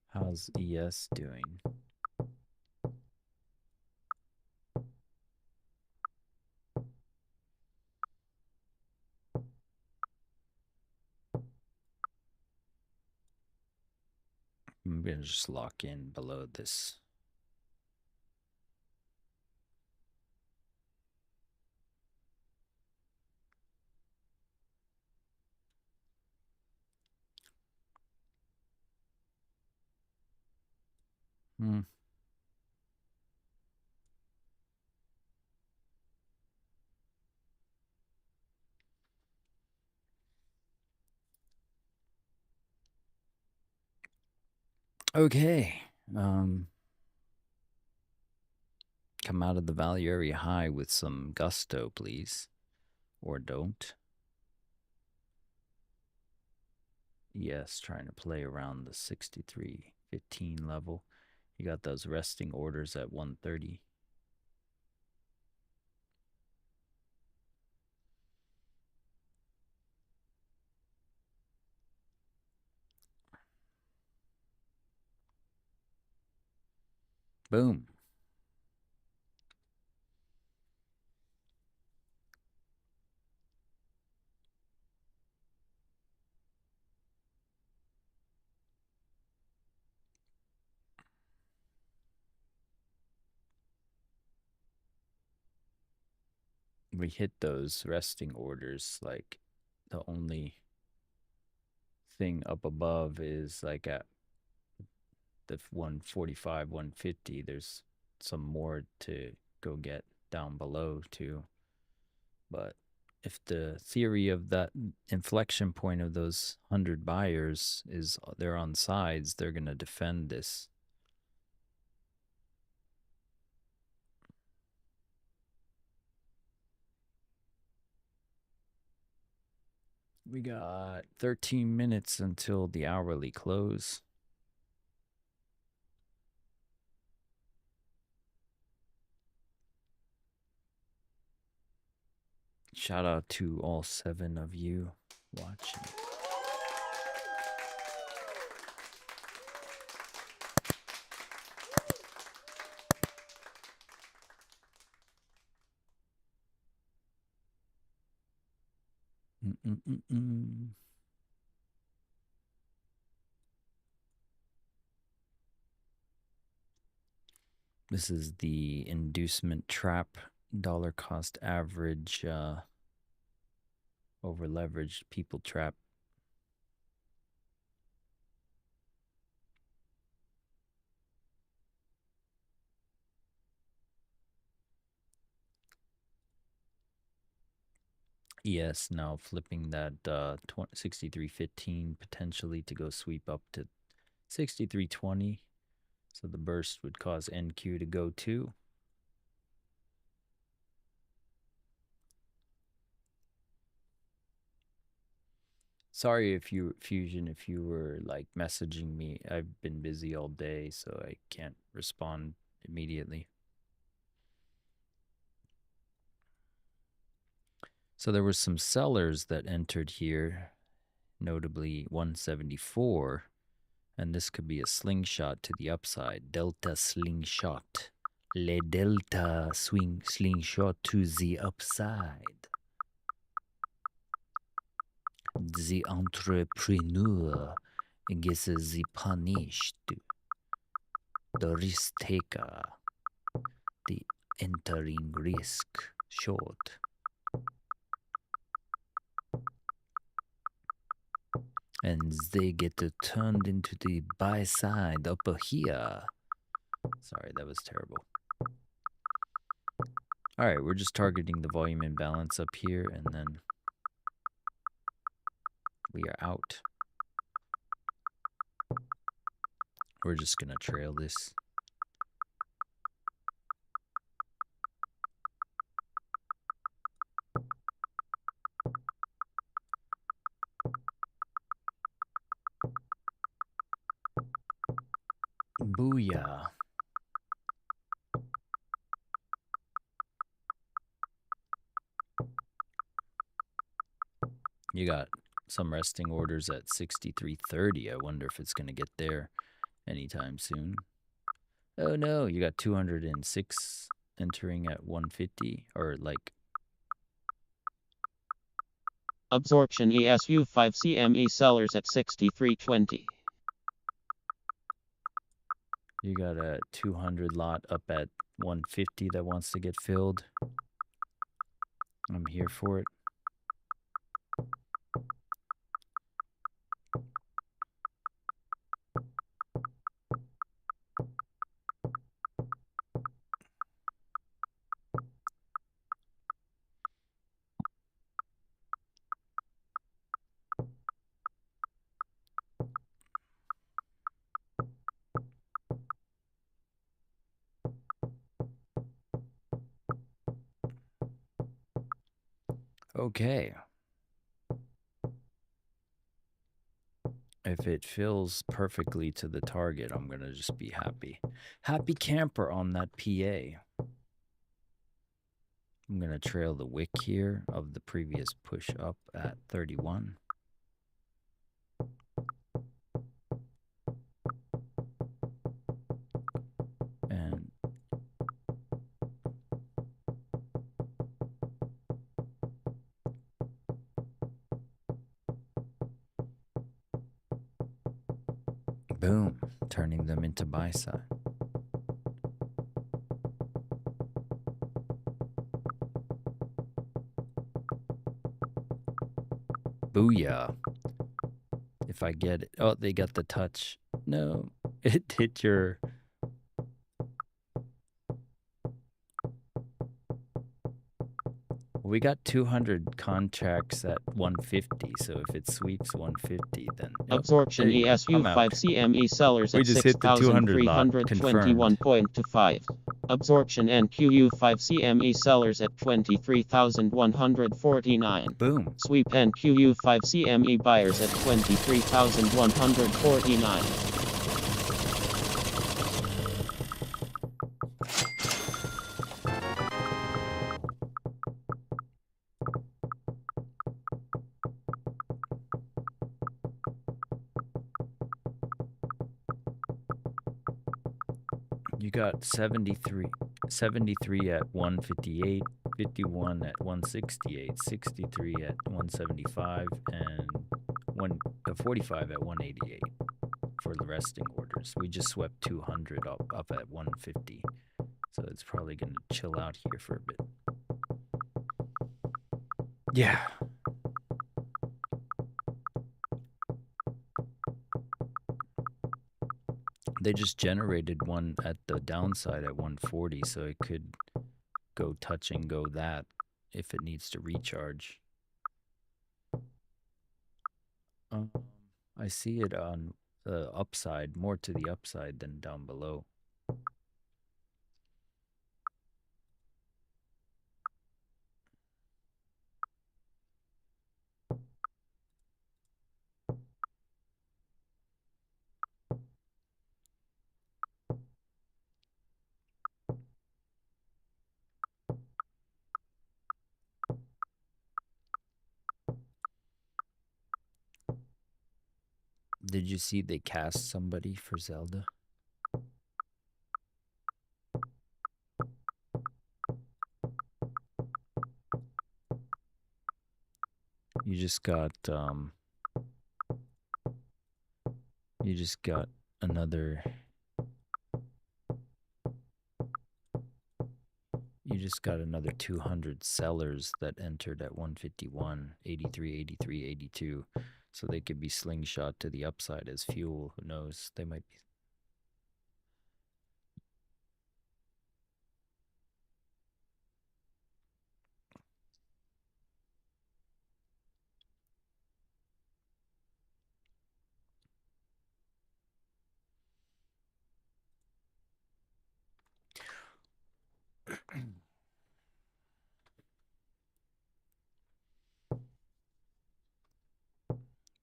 How's ES doing? I'm going to just lock in below this. Okay. Come out of the value area high with some gusto, please. Or don't. Yes, trying to play around the 63.15 level. You got those resting orders at 130. Boom. We hit those resting orders like the only thing up above is like at the 145, 150. There's some more to go get down below too. But if the theory of that inflection point of those 100 buyers is they're on sides, they're going to defend this. We got 13 minutes until the hourly close. Shout out to all 7 of you watching. This is the inducement trap, dollar cost average, over leveraged people trap. Yes, now flipping that 63.15 potentially to go sweep up to 63.20. So the burst would cause NQ to go too. Sorry if you, Fusion, if you were like messaging me. I've been busy all day, so I can't respond immediately. So there were some sellers that entered here, notably 174, and this could be a slingshot to the upside. Delta slingshot. Le delta slingshot to the upside. The entrepreneur gets the punished. The risk taker. The entering risk short. And they get turned into the buy side up here. Sorry, that was terrible. All right, we're just targeting the volume imbalance up here, and then we are out. We're just going to trail this. Booyah. You got some resting orders at 63.30. I wonder if it's going to get there anytime soon. Oh no, you got 206 entering at 150, or like... Absorption ESU 5 CME sellers at 63.20. You got a 200 lot up at 150 that wants to get filled. I'm here for it. Okay. If it fills perfectly to the target, I'm going to just be happy. Happy camper on that PA. I'm going to trail the wick here of the previous push up at 31. And boom, turning them into buy side. Booyah. if I get it. Oh, they got the touch. No, it hit your... We got 200 contracts at 150, so if it sweeps 150, then... Oh, Absorption there you go. I'm out. ESU5CME sellers We at just hit the 200 lot. Confirmed. 6,321.25. Absorption NQU5CME sellers at 23,149. Boom. Sweep NQU5CME buyers at 23,149. You got 73 at 158, 51 at 168, 63 at 175, and 45 at 188 for the resting orders. We just swept 200 up at 150, so it's probably going to chill out here for a bit. Yeah. They just generated one at the downside at 140, so it could go touch and go that if it needs to recharge. I see it on the upside, more to the upside than down below. Did you see they cast somebody for Zelda? You just got another... You just got another 200 sellers that entered at 151, 83, 83, 82. So they could be slingshot to the upside as fuel. Who knows? They might be.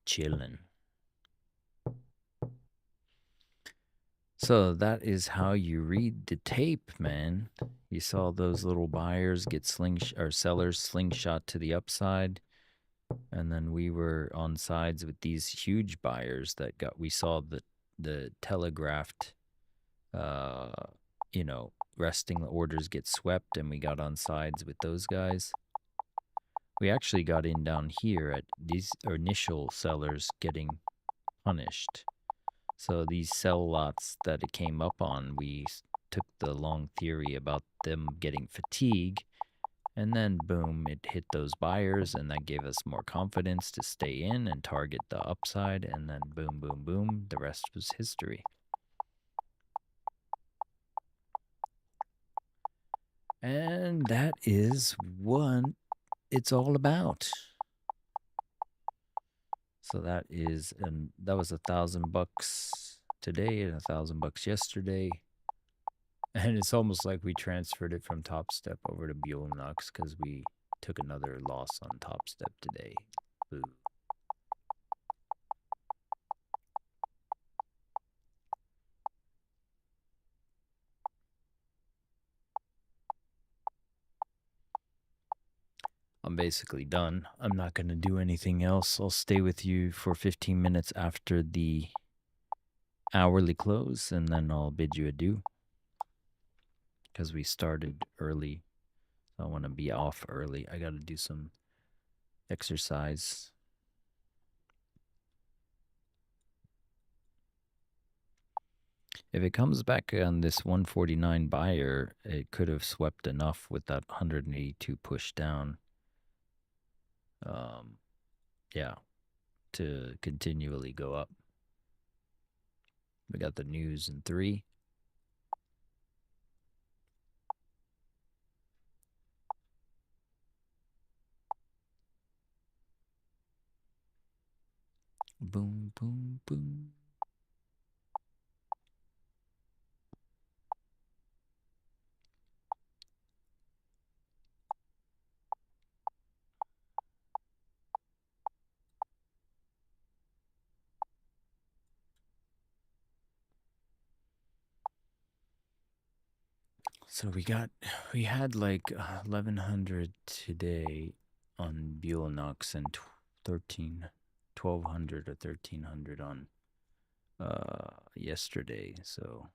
Chilling. So that is how you read the tape, man. You saw those little buyers get sellers slingshot to the upside, and then we were on sides with these huge buyers that we saw the telegraphed, resting orders get swept, and we got on sides with those guys. We actually got in down here at these initial sellers getting punished. So these sell lots that it came up on, we took the long theory about them getting fatigue, and then boom, it hit those buyers, and that gave us more confidence to stay in and target the upside, and then boom, boom, boom, the rest was history. And that is what it's all about. So that is, and that was $1,000 today and $1,000 yesterday. And it's almost like we transferred it from Top Step over to Buellnox because we took another loss on Top Step today. Boo. I'm basically done. I'm not going to do anything else. I'll stay with you for 15 minutes after the hourly close, and then I'll bid you adieu. Because we started early. So I want to be off early. I got to do some exercise. If it comes back on this 149 buyer, it could have swept enough with that 182 push down. Yeah. to continually go up. We got the news in 3. Boom, boom, boom. So we had like 1100 today on Buellnox and 1200 or 1300 on yesterday. So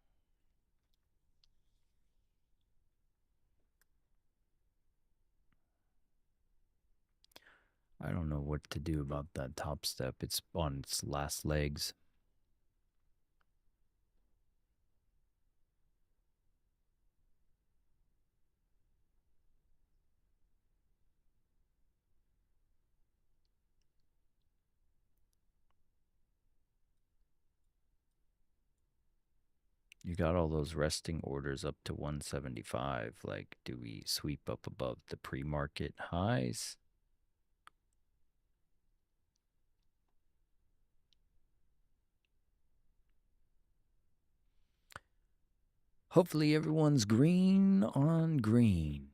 I don't know what to do about that top step. It's on its last legs. You got all those resting orders up to 175. Like, do we sweep up above the pre-market highs? Hopefully everyone's green on green.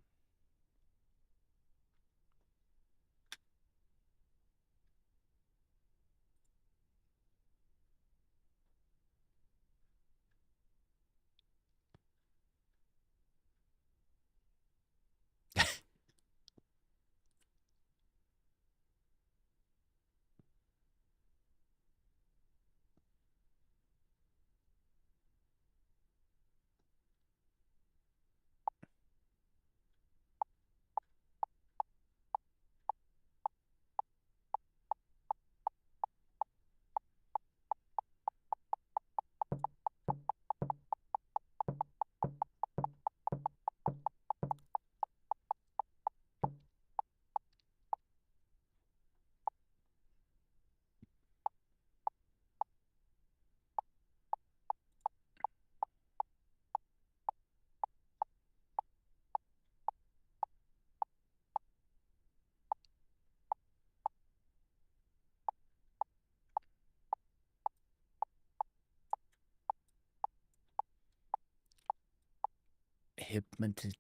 Hypnotize.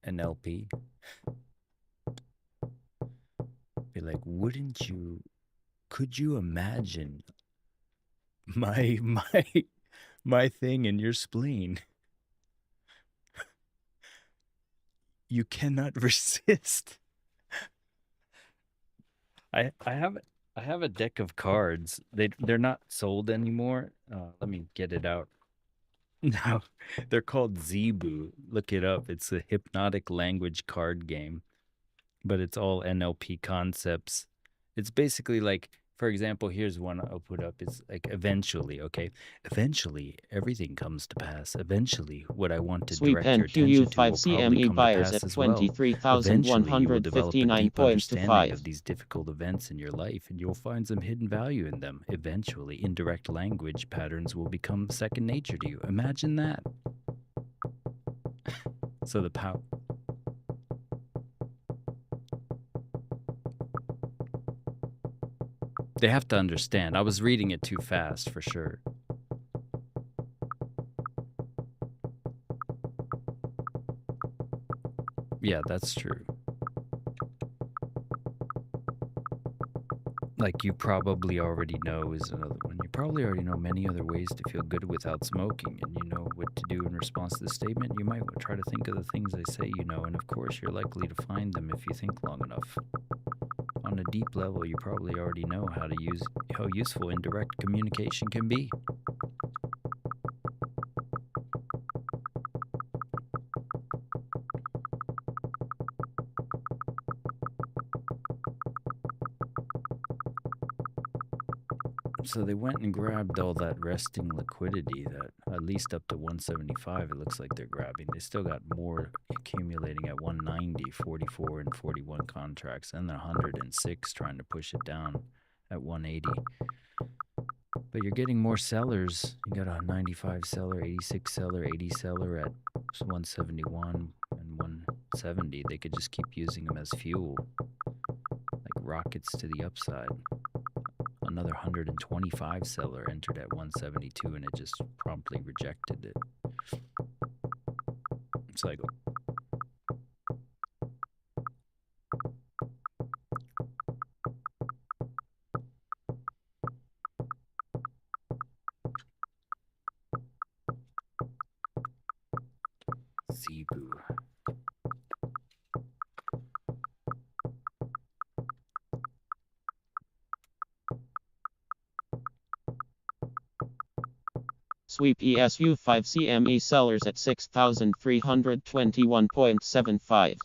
NLP. Be like, could you imagine my thing in your spleen? You cannot resist. I have a deck of cards. They're not sold anymore. Let me get it out. No, they're called Zebu. Look it up. It's a hypnotic language card game, but it's all NLP concepts. It's basically like, for example, here's one I'll put up. It's like eventually, okay? Eventually, everything comes to pass. Eventually, what I want to Sweep direct and your attention to will probably QU5CME come to buyers pass at as well. Eventually, you will develop a 23,159 deep points to understanding 5. of these difficult events in your life, and you'll find some hidden value in them. Eventually, indirect language patterns will become second nature to you. Imagine that. So the power... They have to understand. I was reading it too fast, for sure. Yeah, that's true. Like you probably already know is another one. You probably already know many other ways to feel good without smoking, and you know what to do in response to the statement. You might try to think of the things they say you know, and of course you're likely to find them if you think long enough. On a deep level, you probably already know how useful indirect communication can be. So they went and grabbed all that resting liquidity, that at least up to 175 it looks like they're grabbing. They still got more accumulating at 190, 44 and 41 contracts, and 106 trying to push it down at 180. But you're getting more sellers. You got a 95 seller, 86 seller, 80 seller at 171 and 170. They could just keep using them as fuel, like rockets to the upside. Another 125 seller entered at 172 and it just promptly rejected it. It's like, Zebu. Sweep ESU 5 CME sellers at 6,321.75.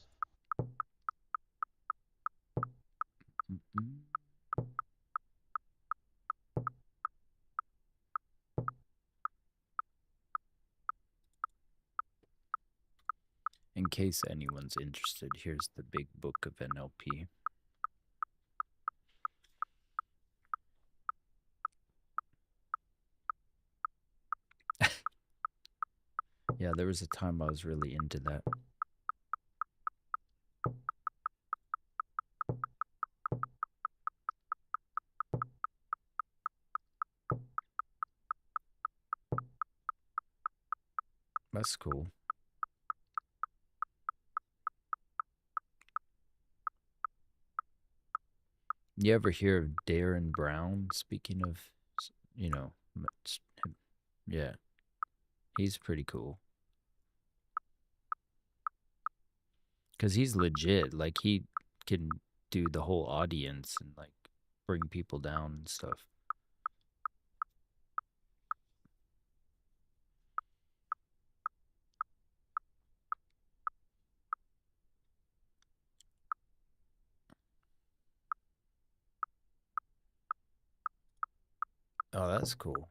In case anyone's interested, here's the big book of NLP. Yeah, there was a time I was really into that. That's cool. You ever hear of Darren Brown? Speaking of, you know, yeah, he's pretty cool. Because he's legit. Like, he can do the whole audience and, like, bring people down and stuff. Oh, that's cool.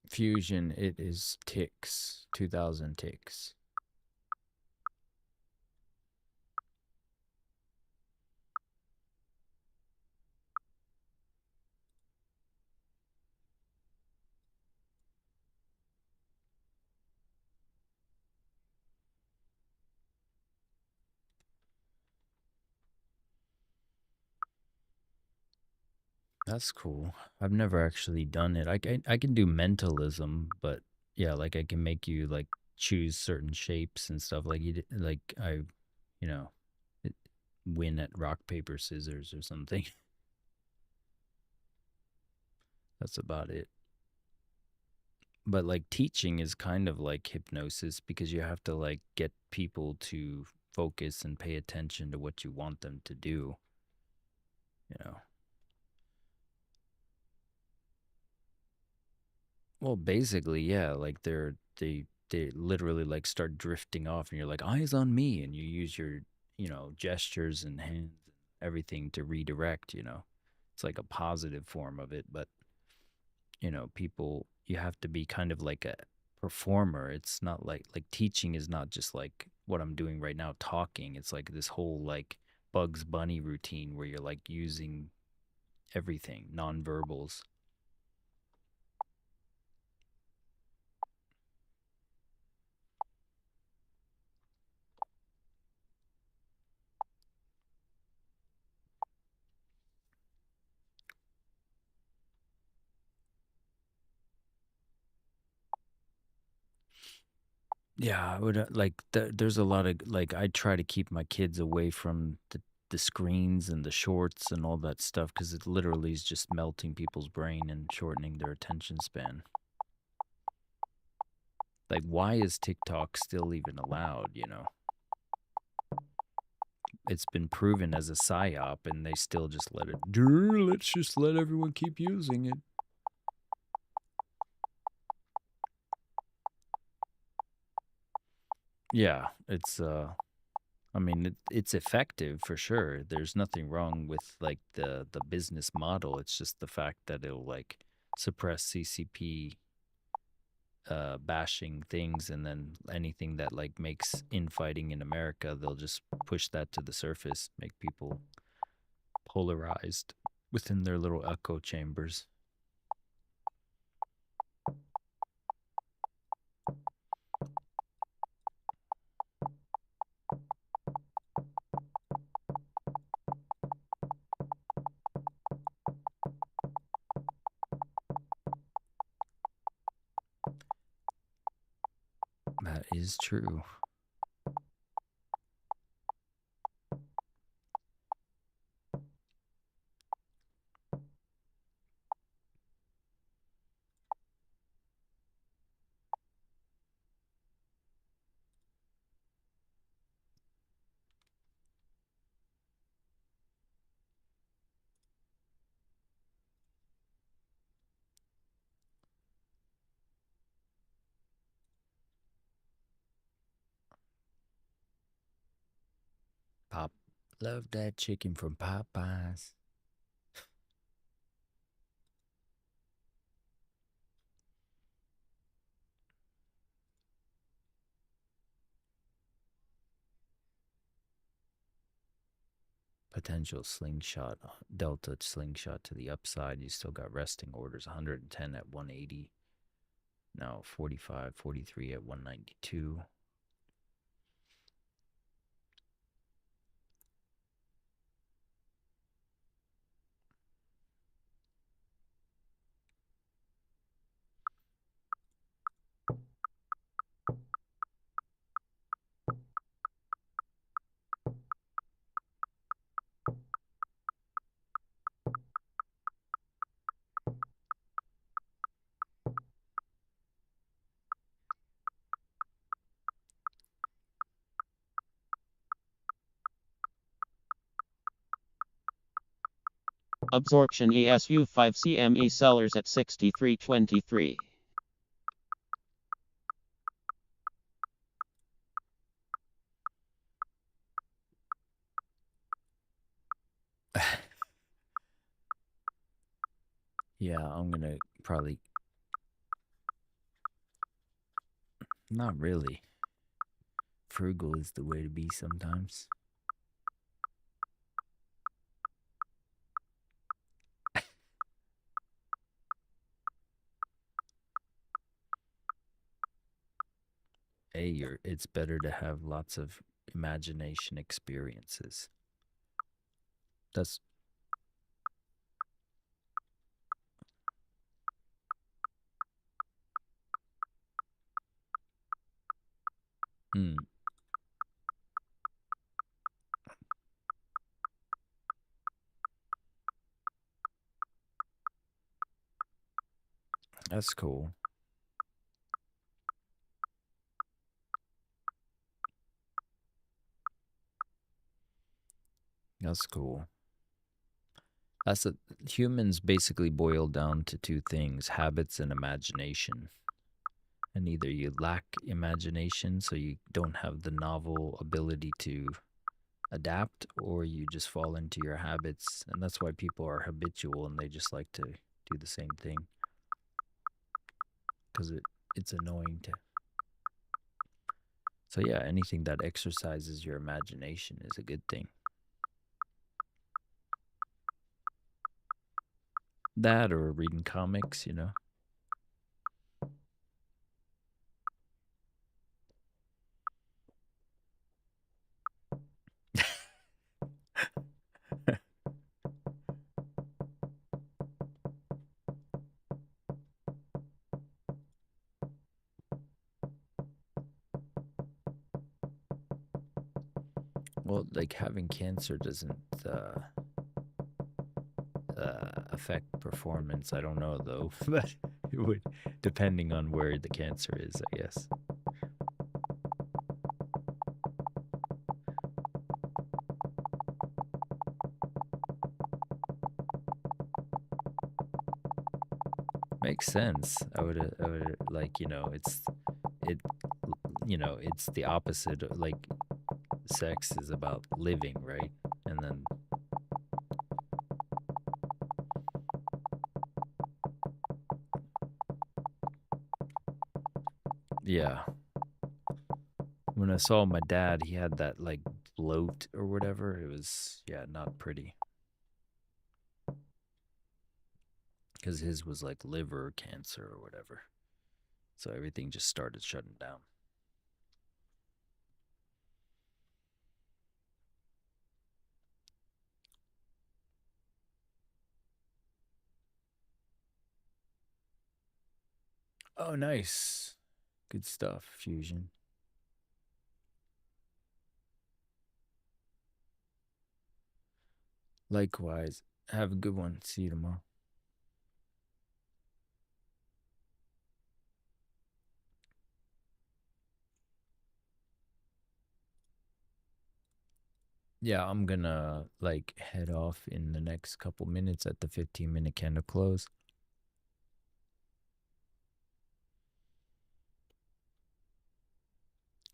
Fusion, it is ticks, 2,000 ticks. That's cool. I've never actually done it. I can do mentalism, but yeah, like I can make you like choose certain shapes and stuff. Like like I, you know, win at rock paper scissors or something. That's about it. But like teaching is kind of like hypnosis because you have to like get people to focus and pay attention to what you want them to do. You know. Well, basically, yeah, like they literally like start drifting off and you're like, eyes on me, and you use your, gestures and hands and everything to redirect, It's like a positive form of it, but people, you have to be kind of like a performer. It's not like teaching is not just like what I'm doing right now talking. It's like this whole like Bugs Bunny routine where you're like using everything, nonverbals. Yeah, I would there's a lot of like I try to keep my kids away from the screens and the shorts and all that stuff because it literally is just melting people's brain and shortening their attention span. Like, why is TikTok still even allowed, It's been proven as a psyop and they still just let it, let's just let everyone keep using it. Yeah, it's I mean it's effective for sure. There's nothing wrong with like the business model. It's just the fact that it'll like suppress CCP bashing things, and then anything that like makes infighting in America, they'll just push that to the surface, make people polarized within their little echo chambers. That is true. Pop, love that chicken from Popeyes. Potential slingshot, delta slingshot to the upside. You still got resting orders, 110 at 180. Now 45, 43 at 192. Absorption ESU 5 CME sellers at 63.23. Yeah, I'm gonna probably, not really. Frugal is the way to be sometimes. It's better to have lots of imagination experiences. That's mm, that's cool. That's cool. That's a Humans basically boil down to two things: habits and imagination. And either you lack imagination, so you don't have the novel ability to adapt, or you just fall into your habits. And that's why people are habitual and they just like to do the same thing, because it's annoying to. So yeah, anything that exercises your imagination is a good thing. That or reading comics, you know. Well, like having cancer doesn't affect performance. I don't know though, but it would, depending on where the cancer is, I guess. Makes sense. I would like, it's it you know, it's the opposite. Like sex is about living, right? And then yeah, when I saw my dad, he had that like bloat or whatever. It was, yeah, not pretty. Because his was like liver cancer or whatever. So everything just started shutting down. Oh, nice. Good stuff, Fusion. Likewise. Have a good one. See you tomorrow. Yeah, I'm gonna like head off in the next couple minutes at the 15-minute candle close.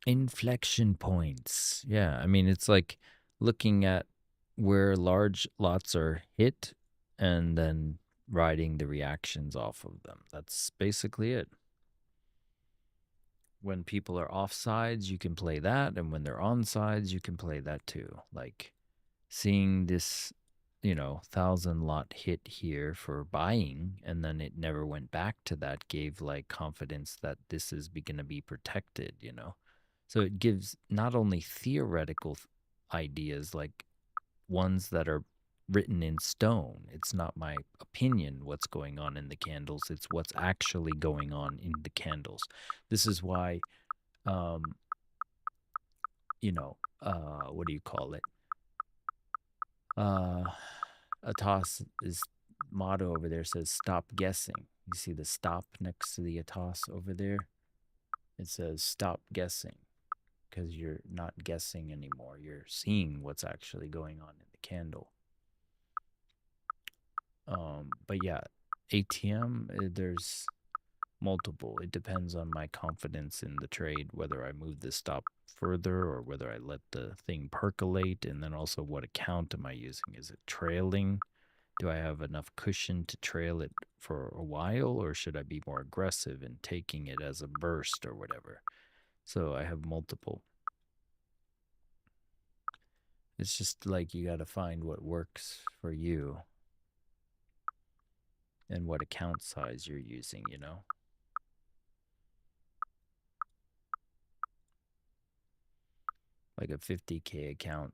Inflection points. Yeah, I mean, it's like looking at where large lots are hit and then riding the reactions off of them. That's basically it. When people are off sides, you can play that, and when they're on sides, you can play that too. Like seeing this, you know, 1,000 lot hit here for buying, and then it never went back to that, gave like confidence that this is going to be protected, you know. So it gives not only theoretical ideas, like ones that are written in stone. It's not my opinion what's going on in the candles. It's what's actually going on in the candles. This is why, you know, what do you call it? Atos is motto over there says stop guessing. You see the stop next to the Atos over there? It says stop guessing, because you're not guessing anymore. You're seeing what's actually going on in the candle. But yeah, ATM, there's multiple. It depends on my confidence in the trade, whether I move the stop further or whether I let the thing percolate, and then also what account am I using? Is it trailing? Do I have enough cushion to trail it for a while, or should I be more aggressive in taking it as a burst or whatever? So I have multiple. It's just like you got to find what works for you and what account size you're using, you know? Like a 50K account,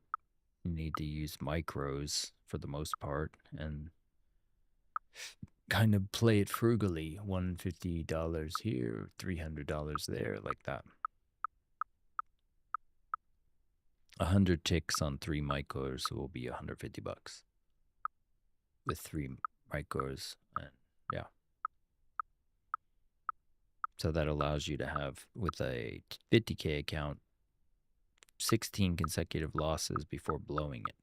you need to use micros for the most part and kind of play it frugally. $150 here, $300 there, like that. 100 ticks on 3 micros will be $150 with 3 micros, and yeah. So that allows you to have, with a 50K account, 16 consecutive losses before blowing it.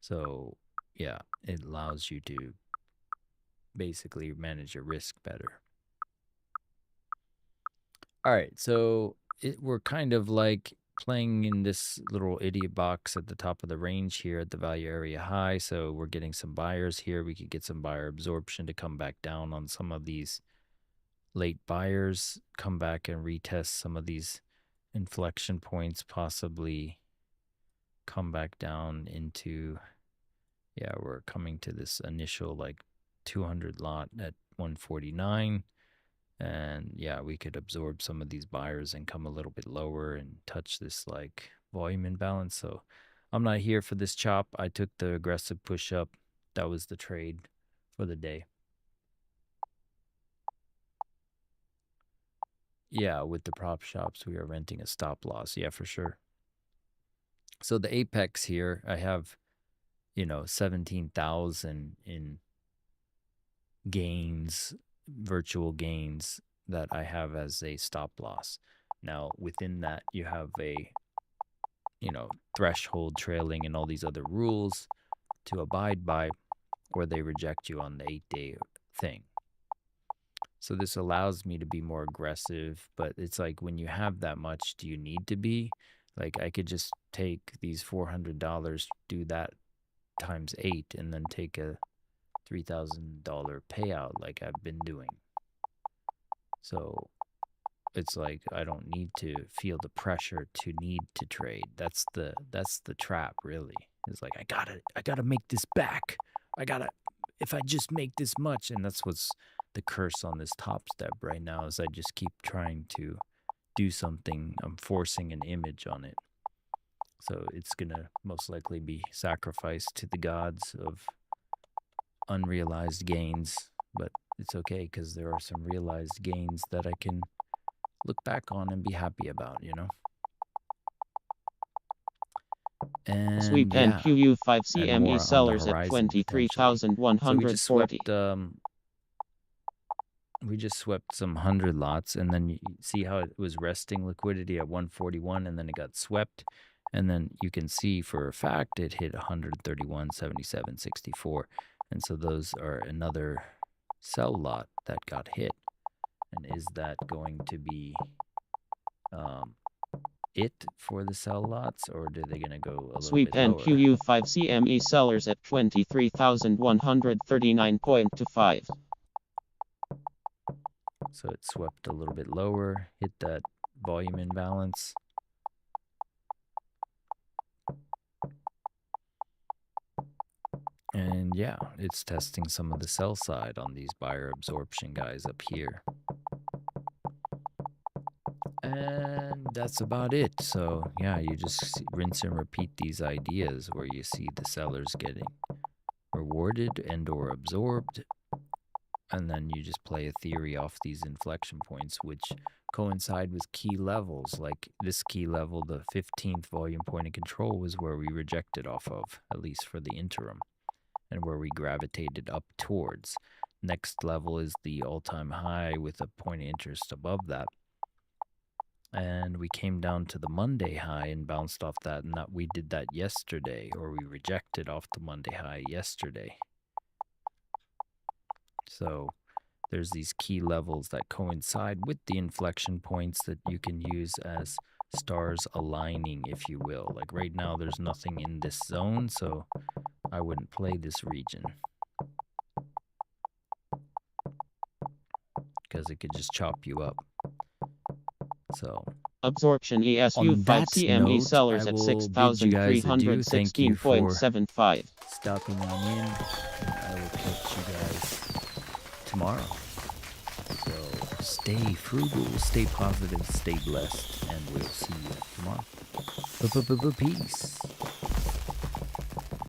So yeah, it allows you to basically manage your risk better. All right, so we're kind of like playing in this little idiot box at the top of the range here at the value area high. So we're getting some buyers here. We could get some buyer absorption to come back down on some of these late buyers, come back and retest some of these inflection points, possibly come back down into, yeah, we're coming to this initial like 200 lot at 149. And yeah, we could absorb some of these buyers and come a little bit lower and touch this like volume imbalance. So I'm not here for this chop. I took the aggressive push up. That was the trade for the day. Yeah, with the prop shops, we are renting a stop loss. Yeah, for sure. So the apex here, I have, you know, 17,000 in gains, virtual gains that I have as a stop loss. Now, within that, you have a, you know, threshold trailing and all these other rules to abide by, or they reject you on the 8-day thing. So this allows me to be more aggressive, but it's like when you have that much, do you need to be? Like I could just take these $400, do that times 8, and then take a $3,000 payout like I've been doing. So it's like I don't need to feel the pressure to need to trade. That's the trap, really. It's like I gotta make this back. If I just make this much, and that's what's the curse on this top step right now, is I just keep trying to do something. I'm forcing an image on it. So it's gonna most likely be sacrificed to the gods of unrealized gains, but it's okay because there are some realized gains that I can look back on and be happy about, you know? And Sweep and yeah, QU5 and more CME on the sellers at horizon potentially. So we just swept some 100 lots, and then you see how it was resting liquidity at 141, and then it got swept, and then you can see for a fact it hit 131, 77, 64, and so those are another sell lot that got hit. And is that going to be it for the sell lots, or are they going to go a little Sweep bit and lower? QU5 CME sellers at 23,139.25. So it swept a little bit lower, hit that volume imbalance. And yeah, it's testing some of the sell side on these buyer absorption guys up here. And that's about it. So yeah, you just rinse and repeat these ideas where you see the sellers getting rewarded and or absorbed, and then you just play a theory off these inflection points, which coincide with key levels. Like this key level, the 15th volume point of control, was where we rejected off of, at least for the interim, and where we gravitated up towards. Next level is the all-time high with a point of interest above that. And we came down to the Monday high and bounced off that, and that we did that yesterday, or we rejected off the Monday high yesterday. So there's these key levels that coincide with the inflection points that you can use as stars aligning, if you will. Like right now, there's nothing in this zone, so I wouldn't play this region because it could just chop you up. So absorption ESU on 5 that CME note, sellers I at will bid you guys adieu. Thank you for 6,316.75. stopping on in. I will catch you guys tomorrow. So stay frugal, stay positive, stay blessed, and we'll see you tomorrow. Peace.